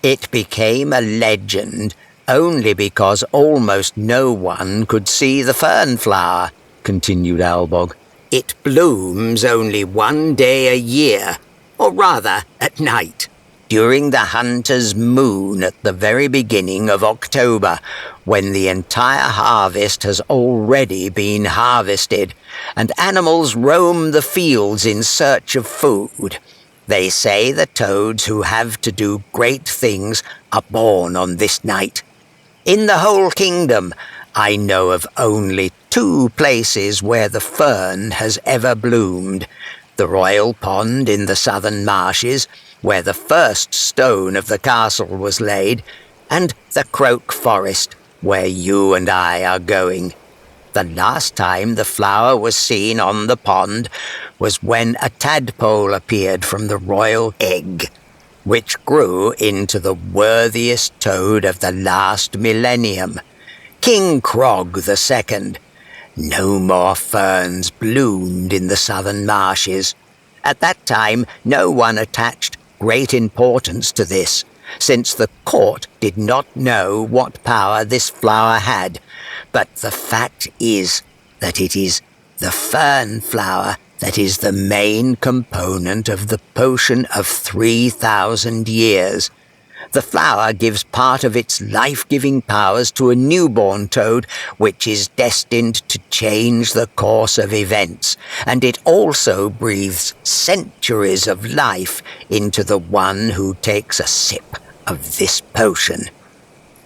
It became a legend only because almost no one could see the Fern Flower, continued Albog. It blooms only 1 day a year, or rather at night, during the hunter's moon at the very beginning of October, when the entire harvest has already been harvested, and animals roam the fields in search of food. They say the toads who have to do great things are born on this night. In the whole kingdom, I know of only 2 places where the fern has ever bloomed: the Royal Pond in the southern marshes, where the first stone of the castle was laid, and the Croak forest, where you and I are going. The last time the flower was seen on the pond was when a tadpole appeared from the royal egg, which grew into the worthiest toad of the last millennium, King Krog II. No more ferns bloomed in the southern marshes. At that time, no one attached great importance to this, since the court did not know what power this flower had. But the fact is that it is the fern flower that is the main component of the potion of 3,000 years. The flower gives part of its life-giving powers to a newborn toad, which is destined to change the course of events, and it also breathes centuries of life into the one who takes a sip of this potion.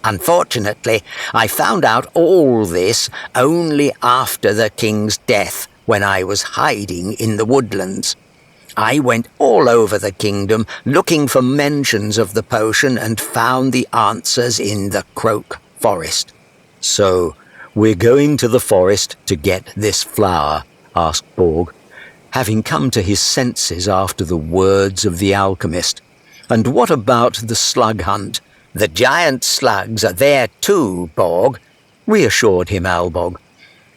Unfortunately, I found out all this only after the king's death, when I was hiding in the woodlands. I went all over the kingdom looking for mentions of the potion and found the answers in the Croak forest. "So, we're going to the forest to get this flower?" asked Borg, having come to his senses after the words of the alchemist. "And what about the slug hunt?" "The giant slugs are there too, Borg," reassured him Albog.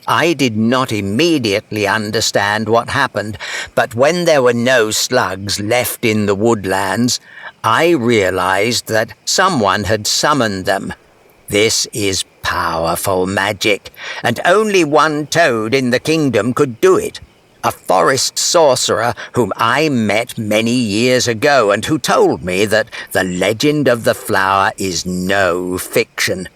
"I did not immediately understand what happened, but when there were no slugs left in the woodlands, I realized that someone had summoned them. This is powerful magic, and only one toad in the kingdom could do it. A forest sorcerer whom I met many years ago and who told me that the legend of the flower is no fiction.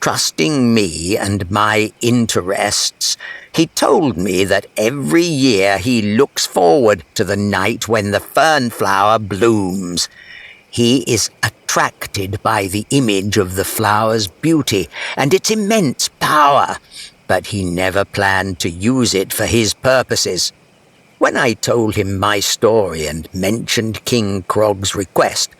Trusting me and my interests, he told me that every year he looks forward to the night when the Fern Flower blooms. He is attracted by the image of the flower's beauty and its immense power, but he never planned to use it for his purposes. When I told him my story and mentioned King Krog's request,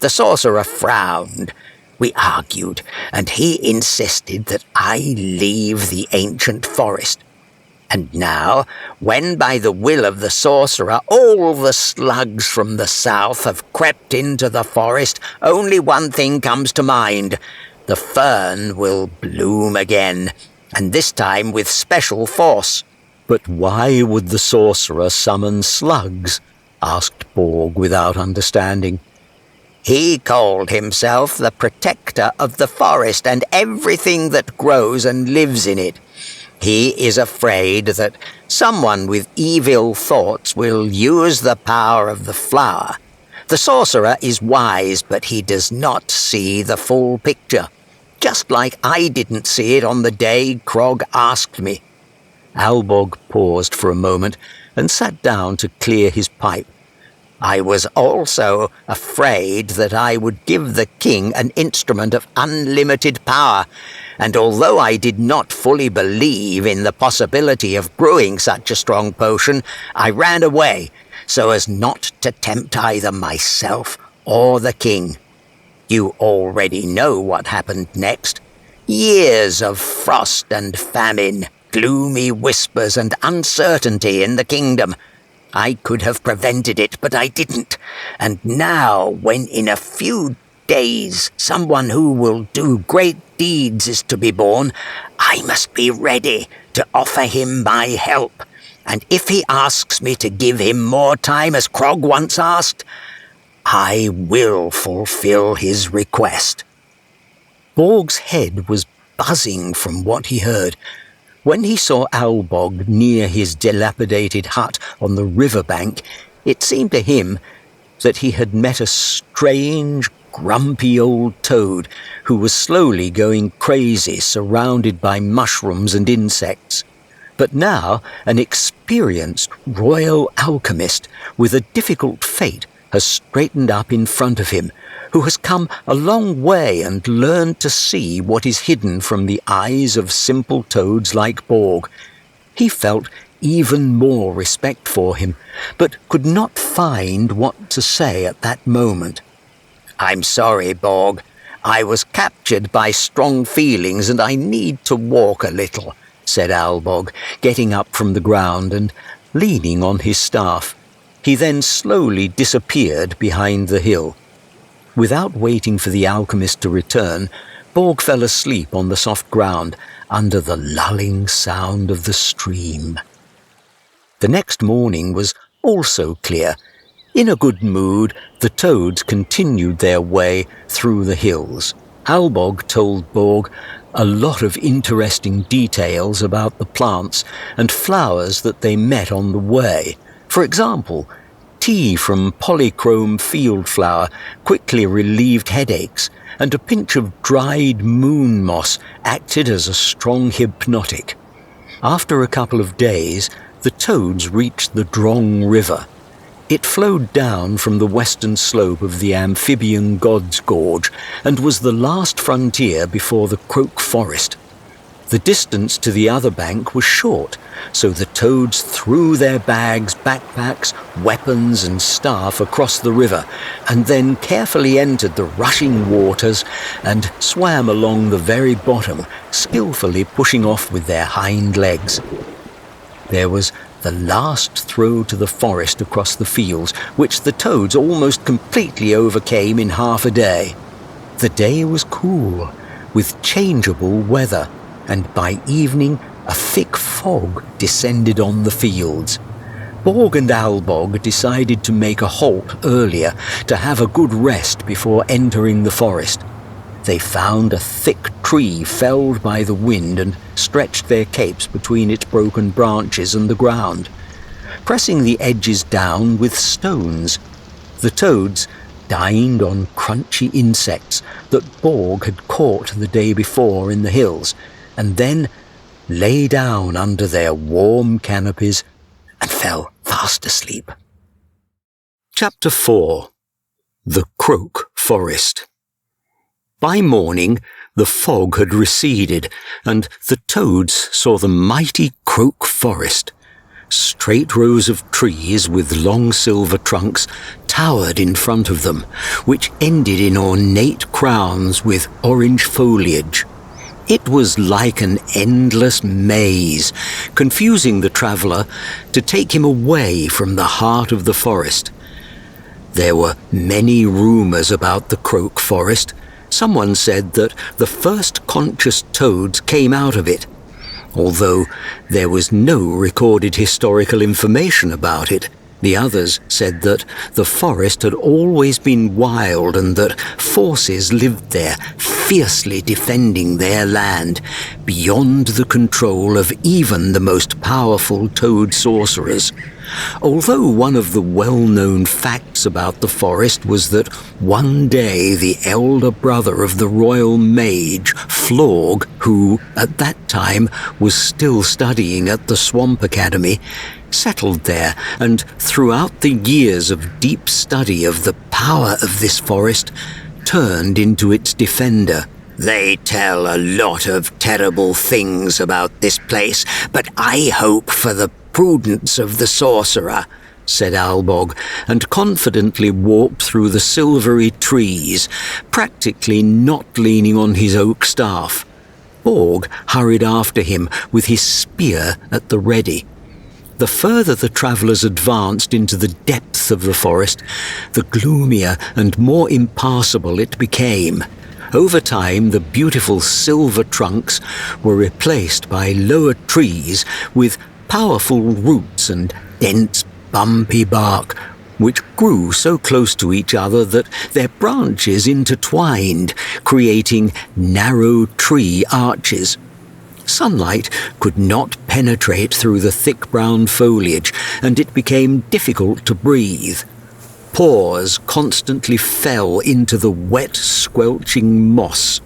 the sorcerer frowned. We argued, and he insisted that I leave the ancient forest. And now, when by the will of the sorcerer all the slugs from the south have crept into the forest, only one thing comes to mind. The fern will bloom again, and this time with special force." "But why would the sorcerer summon slugs?" asked Borg without understanding. "He called himself the protector of the forest and everything that grows and lives in it. He is afraid that someone with evil thoughts will use the power of the flower. The sorcerer is wise, but he does not see the full picture, just like I didn't see it on the day Krog asked me." Albog paused for a moment and sat down to clear his pipe. "I was also afraid that I would give the king an instrument of unlimited power, and although I did not fully believe in the possibility of brewing such a strong potion, I ran away so as not to tempt either myself or the king. You already know what happened next. Years of frost and famine, gloomy whispers and uncertainty in the kingdom. I could have prevented it, but I didn't. And now, when in a few days someone who will do great deeds is to be born, I must be ready to offer him my help. And if he asks me to give him more time, as Krog once asked, I will fulfill his request." Borg's head was buzzing from what he heard. When he saw Albog near his dilapidated hut on the riverbank, it seemed to him that he had met a strange, grumpy old toad who was slowly going crazy, surrounded by mushrooms and insects. But now an experienced royal alchemist with a difficult fate has straightened up in front of him, who has come a long way and learned to see what is hidden from the eyes of simple toads like Borg. He felt even more respect for him, but could not find what to say at that moment. "I'm sorry, Borg. I was captured by strong feelings and I need to walk a little," said Albog, getting up from the ground and leaning on his staff. He then slowly disappeared behind the hill. Without waiting for the alchemist to return, Borg fell asleep on the soft ground under the lulling sound of the stream. The next morning was also clear. In a good mood, the toads continued their way through the hills. Albog told Borg a lot of interesting details about the plants and flowers that they met on the way. For example, tea from polychrome field flower quickly relieved headaches, and a pinch of dried moon moss acted as a strong hypnotic. After a couple of days, the toads reached the Drong River. It flowed down from the western slope of the Amphibian God's Gorge and was the last frontier before the Croak forest. The distance to the other bank was short, so the toads threw their bags, backpacks, weapons and staff across the river, and then carefully entered the rushing waters and swam along the very bottom, skillfully pushing off with their hind legs. There was the last throw to the forest across the fields, which the toads almost completely overcame in half a day. The day was cool, with changeable weather, and by evening a thick fog descended on the fields. Borg and Albog decided to make a halt earlier to have a good rest before entering the forest. They found a thick tree felled by the wind and stretched their capes between its broken branches and the ground, pressing the edges down with stones. The toads dined on crunchy insects that Borg had caught the day before in the hills, and then lay down under their warm canopies and fell fast asleep. Chapter 4. The Croak Forest. By morning, the fog had receded, and the toads saw the mighty Croak forest. Straight rows of trees with long silver trunks towered in front of them, which ended in ornate crowns with orange foliage. It was like an endless maze, confusing the traveller to take him away from the heart of the forest. There were many rumours about the Croak forest. Someone said that the first conscious toads came out of it, although there was no recorded historical information about it. The others said that the forest had always been wild and that forces lived there, fiercely defending their land, beyond the control of even the most powerful toad sorcerers. Although one of the well-known facts about the forest was that one day the elder brother of the royal mage, Florg, who at that time was still studying at the Swamp Academy, settled there, and throughout the years of deep study of the power of this forest, turned into its defender. They tell a lot of terrible things about this place, but I hope for the prudence of the sorcerer, said Albog, and confidently walked through the silvery trees, practically not leaning on his oak staff. Borg hurried after him with his spear at the ready. The further the travellers advanced into the depths of the forest, the gloomier and more impassable it became. Over time, the beautiful silver trunks were replaced by lower trees with powerful roots and dense, bumpy bark, which grew so close to each other that their branches intertwined, creating narrow tree arches. Sunlight could not penetrate through the thick brown foliage, and it became difficult to breathe. Pores constantly fell into the wet, squelching moss.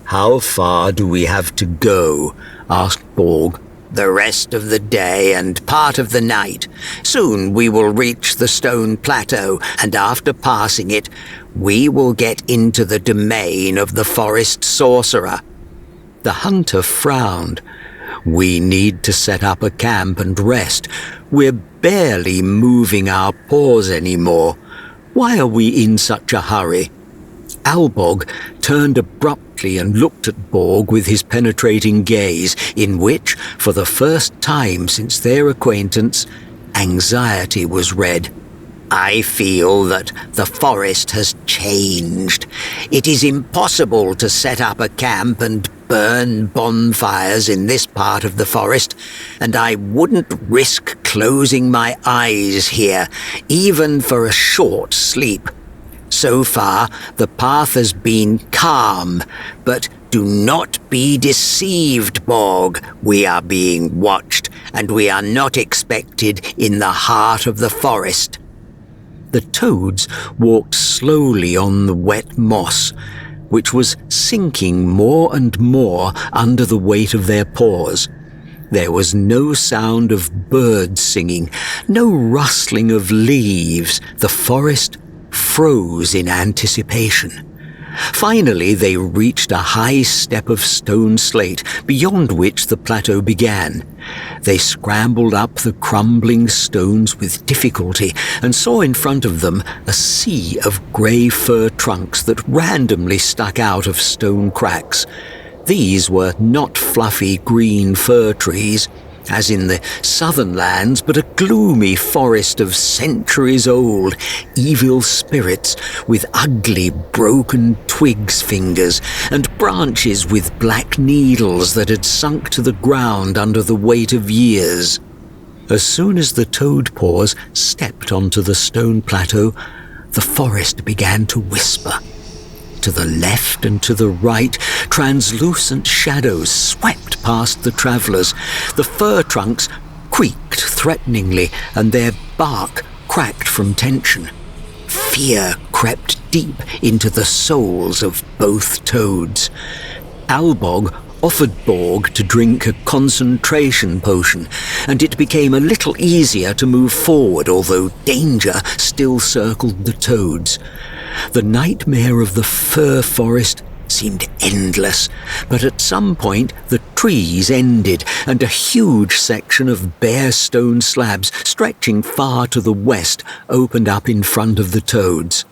"How far do we have to go?" asked Borg. "The rest of the day and part of the night. Soon we will reach the stone plateau, and after passing it, we will get into the domain of the forest sorcerer." The hunter frowned. "We need to set up a camp and rest. We're barely moving our paws anymore. Why are we in such a hurry?" Albog turned abruptly and looked at Borg with his penetrating gaze, in which, for the first time since their acquaintance, anxiety was read. "I feel that the forest has changed. It is impossible to set up a camp and burn bonfires in this part of the forest, and I wouldn't risk closing my eyes here, even for a short sleep. So far, the path has been calm, but do not be deceived, Borg. We are being watched, and we are not expected in the heart of the forest." The toads walked slowly on the wet moss, which was sinking more and more under the weight of their paws. There was no sound of birds singing, no rustling of leaves. The forest froze in anticipation. Finally, they reached a high step of stone slate, beyond which the plateau began. They scrambled up the crumbling stones with difficulty and saw in front of them a sea of grey fir trunks that randomly stuck out of stone cracks. These were not fluffy green fir trees, as in the southern lands, but a gloomy forest of centuries-old evil spirits with ugly broken twigs fingers and branches with black needles that had sunk to the ground under the weight of years. As soon as the toad paws stepped onto the stone plateau, the forest began to whisper. To the left and to the right, translucent shadows swept past the travellers. The fir trunks creaked threateningly, and their bark cracked from tension. Fear crept deep into the souls of both toads. Albog offered Borg to drink a concentration potion, and it became a little easier to move forward, although danger still circled the toads. The nightmare of the fir forest seemed endless, but at some point the trees ended, and a huge section of bare stone slabs stretching far to the west opened up in front of the toads.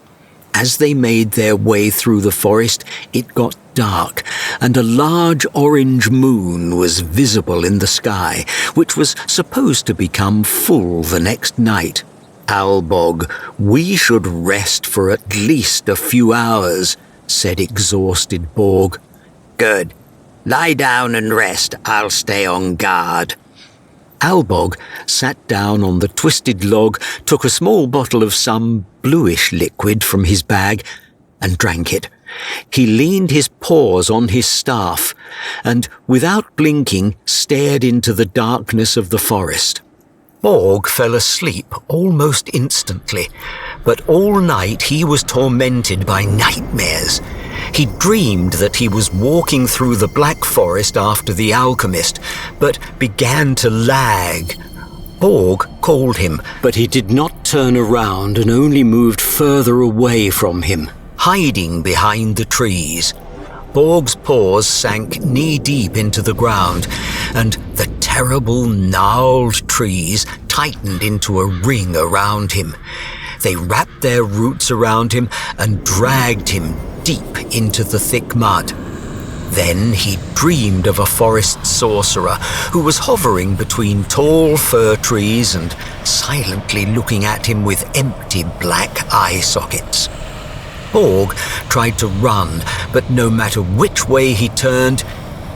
As they made their way through the forest, it got dark, and a large orange moon was visible in the sky, which was supposed to become full the next night. "Albog, we should rest for at least a few hours," said exhausted Borg. Good. Lie down and rest. I'll stay on guard. Albog sat down on the twisted log, took a small bottle of some bluish liquid from his bag, and drank it. He leaned his paws on his staff, and, without blinking, stared into the darkness of the forest. Borg fell asleep almost instantly, but all night he was tormented by nightmares. He dreamed that he was walking through the Black Forest after the alchemist, but began to lag. Borg called him, but he did not turn around and only moved further away from him, hiding behind the trees. Borg's paws sank knee-deep into the ground, and the terrible, gnarled trees tightened into a ring around him. They wrapped their roots around him and dragged him deep into the thick mud. Then he dreamed of a forest sorcerer who was hovering between tall fir trees and silently looking at him with empty black eye sockets. Borg tried to run, but no matter which way he turned,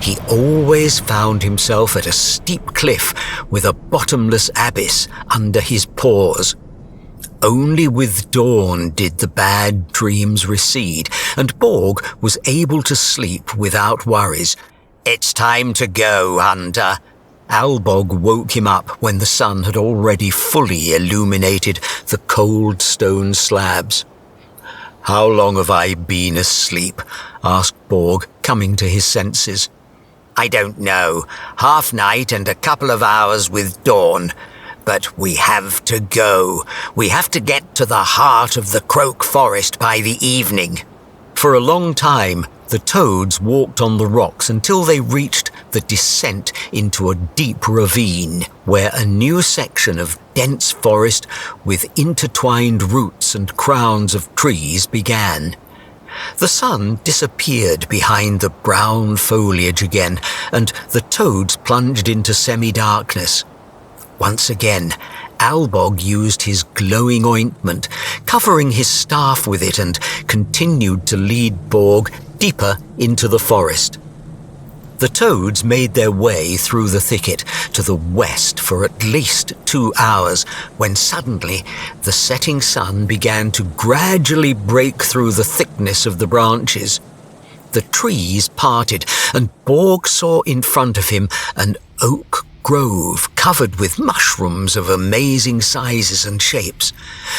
he always found himself at a steep cliff with a bottomless abyss under his paws. Only with dawn did the bad dreams recede, and Borg was able to sleep without worries. It's time to go, Hunter. Albog woke him up when the sun had already fully illuminated the cold stone slabs. "How long have I been asleep?" asked Borg, coming to his senses. I don't know. Half night and a couple of hours with dawn. But we have to go. We have to get to the heart of the Croak forest by the evening. For a long time, the toads walked on the rocks until they reached the descent into a deep ravine, where a new section of dense forest with intertwined roots and crowns of trees began. The sun disappeared behind the brown foliage again, and the toads plunged into semi-darkness. Once again, Albog used his glowing ointment, covering his staff with it, and continued to lead Borg deeper into the forest. The toads made their way through the thicket to the west for at least 2 hours, when suddenly the setting sun began to gradually break through the thickness of the branches. The trees parted, and Borg saw in front of him an oak grove covered with mushrooms of amazing sizes and shapes.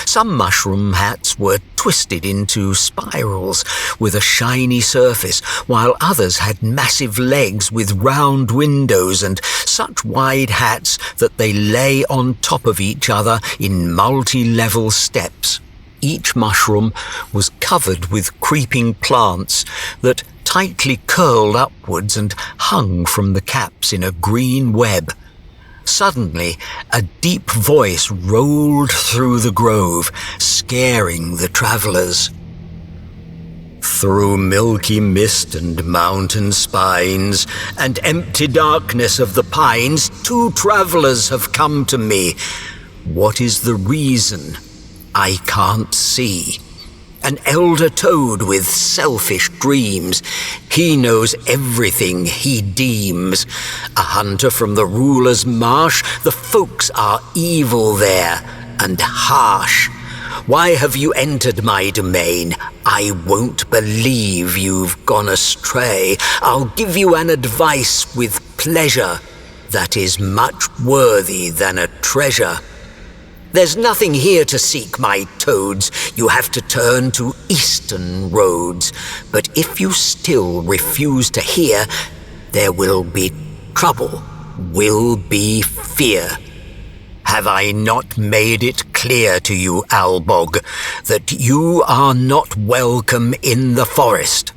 Some mushroom hats were twisted into spirals with a shiny surface, while others had massive legs with round windows and such wide hats that they lay on top of each other in multi-level steps. Each mushroom was covered with creeping plants that tightly curled upwards and hung from the caps in a green web. Suddenly, a deep voice rolled through the grove, scaring the travellers. Through milky mist and mountain spines and empty darkness of the pines, 2 travellers have come to me. What is the reason? I can't see. An elder toad with selfish dreams. He knows everything he deems. A hunter from the ruler's marsh. The folks are evil there and harsh. Why have you entered my domain? I won't believe you've gone astray. I'll give you an advice with pleasure that is much worthy than a treasure. There's nothing here to seek, my toads. You have to turn to eastern roads. But if you still refuse to hear, there will be trouble, will be fear. Have I not made it clear to you, Albog, that you are not welcome in the forest?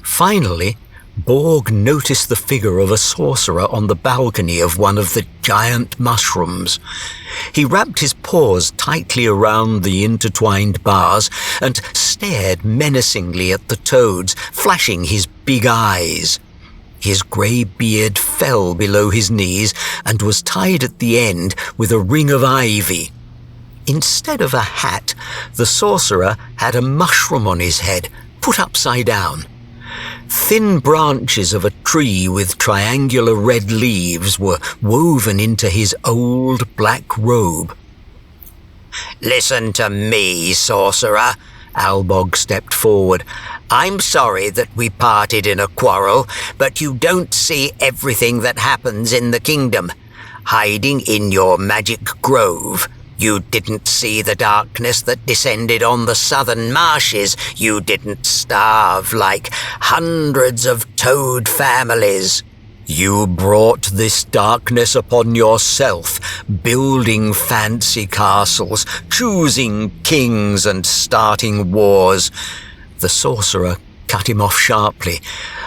Finally, Borg noticed the figure of a sorcerer on the balcony of one of the giant mushrooms. He wrapped his paws tightly around the intertwined bars and stared menacingly at the toads, flashing his big eyes. His grey beard fell below his knees and was tied at the end with a ring of ivy. Instead of a hat, the sorcerer had a mushroom on his head, put upside down. Thin branches of a tree with triangular red leaves were woven into his old black robe. "Listen to me, sorcerer," Albog stepped forward. "I'm sorry that we parted in a quarrel, but you don't see everything that happens in the kingdom. Hiding in your magic grove, you didn't see the darkness that descended on the southern marshes. You didn't starve like hundreds of toad families. You brought this darkness upon yourself, building fancy castles, choosing kings and starting wars." The sorcerer cut him off sharply.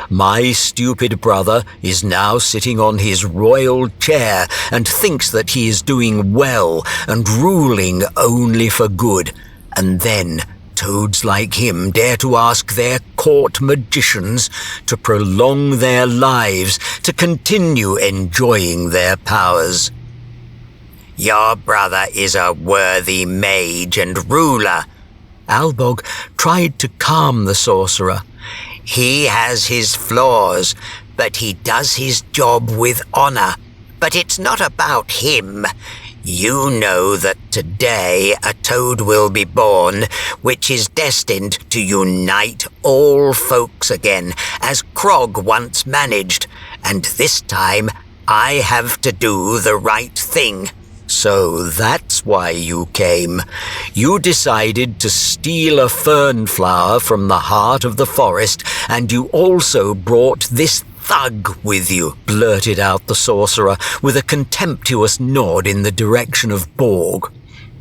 "My stupid brother is now sitting on his royal chair and thinks that he is doing well and ruling only for good. And then toads like him dare to ask their court magicians to prolong their lives, to continue enjoying their powers. Your brother is a worthy mage and ruler." Albog tried to calm the sorcerer. "He has his flaws, but he does his job with honor. But it's not about him. You know that today a toad will be born, which is destined to unite all folks again, as Croak once managed, and this time I have to do the right thing." "So that's why you came. You decided to steal a fern flower from the heart of the forest, and you also brought this thug with you," blurted out the sorcerer with a contemptuous nod in the direction of Borg.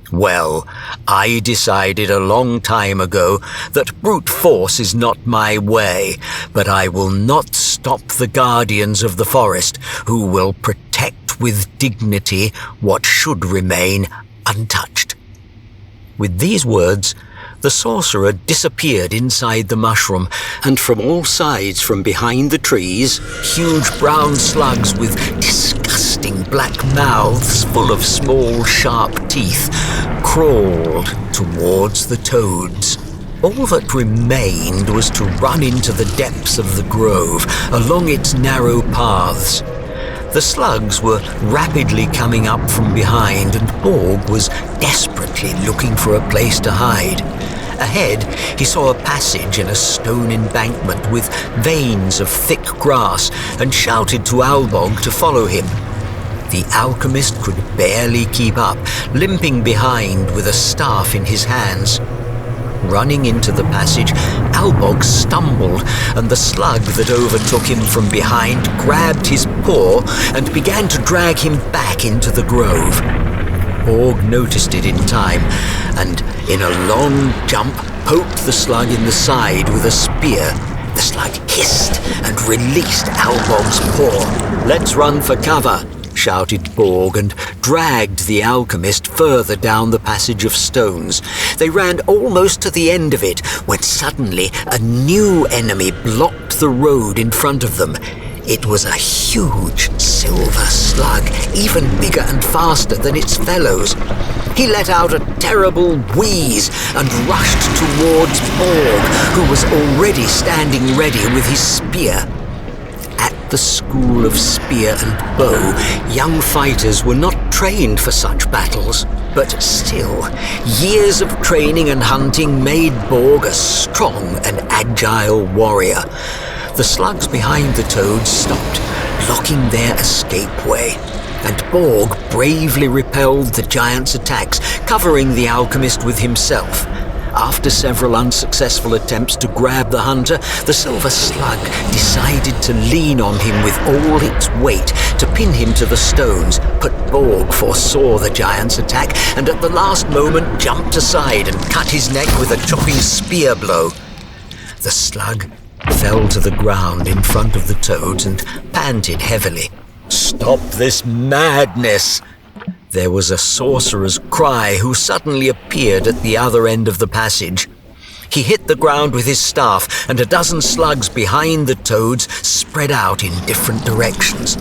"Well, I decided a long time ago that brute force is not my way, but I will not stop the guardians of the forest, who will protect with dignity what should remain untouched." With these words, the sorcerer disappeared inside the mushroom, and from all sides from behind the trees, huge brown slugs with disgusting black mouths full of small sharp teeth crawled towards the toads. All that remained was to run into the depths of the grove, along its narrow paths. The slugs were rapidly coming up from behind, and Borg was desperately looking for a place to hide. Ahead, he saw a passage in a stone embankment with veins of thick grass, and shouted to Albog to follow him. The alchemist could barely keep up, limping behind with a staff in his hands. Running into the passage, Albog stumbled, and the slug that overtook him from behind grabbed his paw and began to drag him back into the grove. Borg noticed it in time, and in a long jump poked the slug in the side with a spear. The slug hissed and released Albog's paw. "Let's run for cover," shouted Borg, and dragged the alchemist further down the passage of stones. They ran almost to the end of it, when suddenly a new enemy blocked the road in front of them. It was a huge silver slug, even bigger and faster than its fellows. He let out a terrible wheeze and rushed towards Borg, who was already standing ready with his spear. At the school of spear and bow, young fighters were not trained for such battles, but still, years of training and hunting made Borg a strong and agile warrior. The slugs behind the toads stopped, blocking their escape way, and Borg bravely repelled the giant's attacks, covering the alchemist with himself. After several unsuccessful attempts to grab the hunter, the silver slug decided to lean on him with all its weight to pin him to the stones, but Borg foresaw the giant's attack and at the last moment jumped aside and cut his neck with a chopping spear blow. The slug fell to the ground in front of the toads and panted heavily. "Stop this madness!" There was a sorcerer's cry who suddenly appeared at the other end of the passage. He hit the ground with his staff, and a dozen slugs behind the toads spread out in different directions.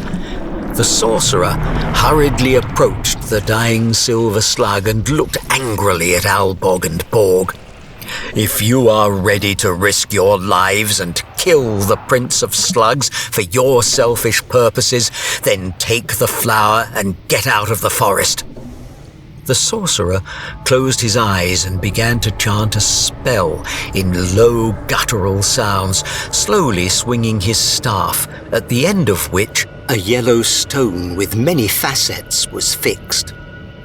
The sorcerer hurriedly approached the dying silver slug and looked angrily at Albog and Borg. "If you are ready to risk your lives and kill the Prince of Slugs for your selfish purposes, then take the flower and get out of the forest." The sorcerer closed his eyes and began to chant a spell in low guttural sounds, slowly swinging his staff, at the end of which a yellow stone with many facets was fixed.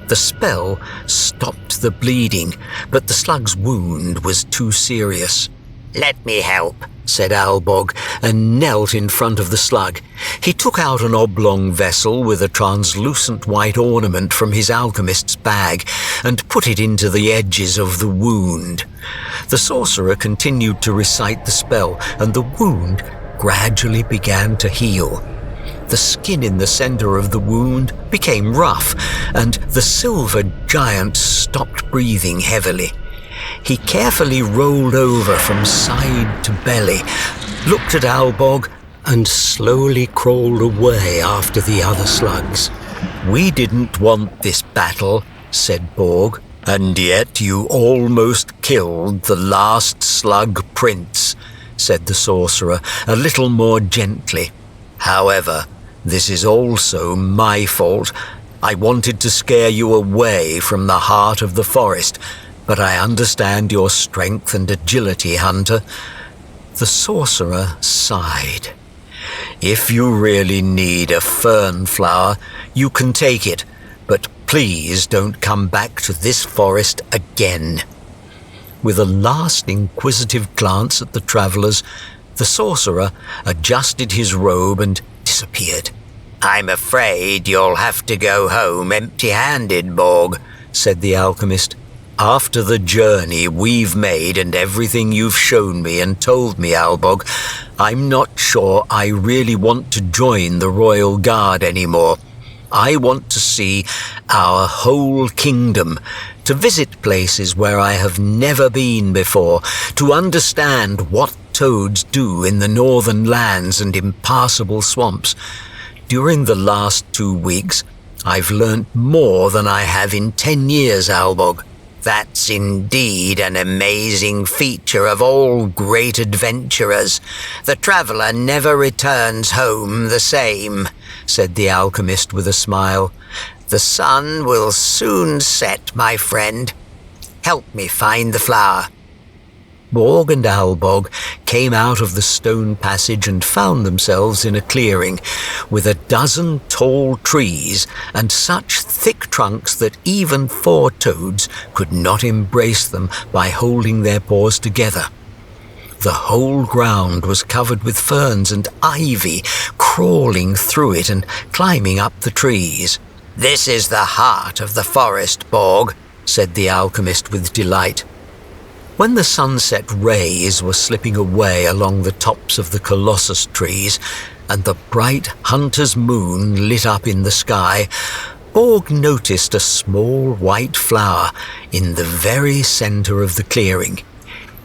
The spell stopped the bleeding, but the slug's wound was too serious. "Let me help," said Albog, and knelt in front of the slug. He took out an oblong vessel with a translucent white ornament from his alchemist's bag and put it into the edges of the wound. The sorcerer continued to recite the spell, and the wound gradually began to heal. The skin in the center of the wound became rough, and the silver giant stopped breathing heavily. He carefully rolled over from side to belly, looked at Albog, and slowly crawled away after the other slugs. "We didn't want this battle," said Borg, "and yet you almost killed the last slug prince," said the sorcerer, a little more gently. "However, this is also my fault. I wanted to scare you away from the heart of the forest, but I understand your strength and agility, Hunter." The sorcerer sighed. "If you really need a fern flower, you can take it, but please don't come back to this forest again." With a last inquisitive glance at the travelers, the sorcerer adjusted his robe and disappeared. "I'm afraid you'll have to go home empty-handed, Borg," said the alchemist. "After the journey we've made and everything you've shown me and told me, Albog, I'm not sure I really want to join the Royal Guard anymore. I want to see our whole kingdom, to visit places where I have never been before, to understand what toads do in the northern lands and impassable swamps. During the last 2 weeks, I've learnt more than I have in 10 years, Albog." "That's indeed an amazing feature of all great adventurers. The traveller never returns home the same," said the alchemist with a smile. "The sun will soon set, my friend. Help me find the flower." Borg and Albog came out of the stone passage and found themselves in a clearing with a dozen tall trees and such thick trunks that even 4 toads could not embrace them by holding their paws together. The whole ground was covered with ferns and ivy, crawling through it and climbing up the trees. "This is the heart of the forest, Borg," said the alchemist with delight. When the sunset rays were slipping away along the tops of the colossus trees and the bright hunter's moon lit up in the sky, Borg noticed a small white flower in the very center of the clearing.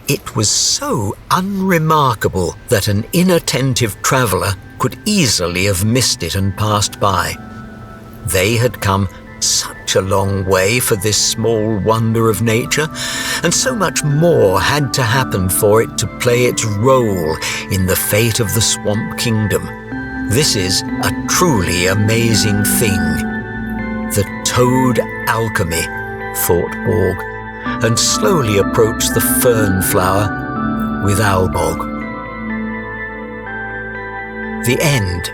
It was so unremarkable that an inattentive traveler could easily have missed it and passed by. They had come such a long way for this small wonder of nature, and so much more had to happen for it to play its role in the fate of the Swamp Kingdom. This is a truly amazing thing. The Toad Alchemy, thought Borg, and slowly approached the Fern Flower with Albog. The end.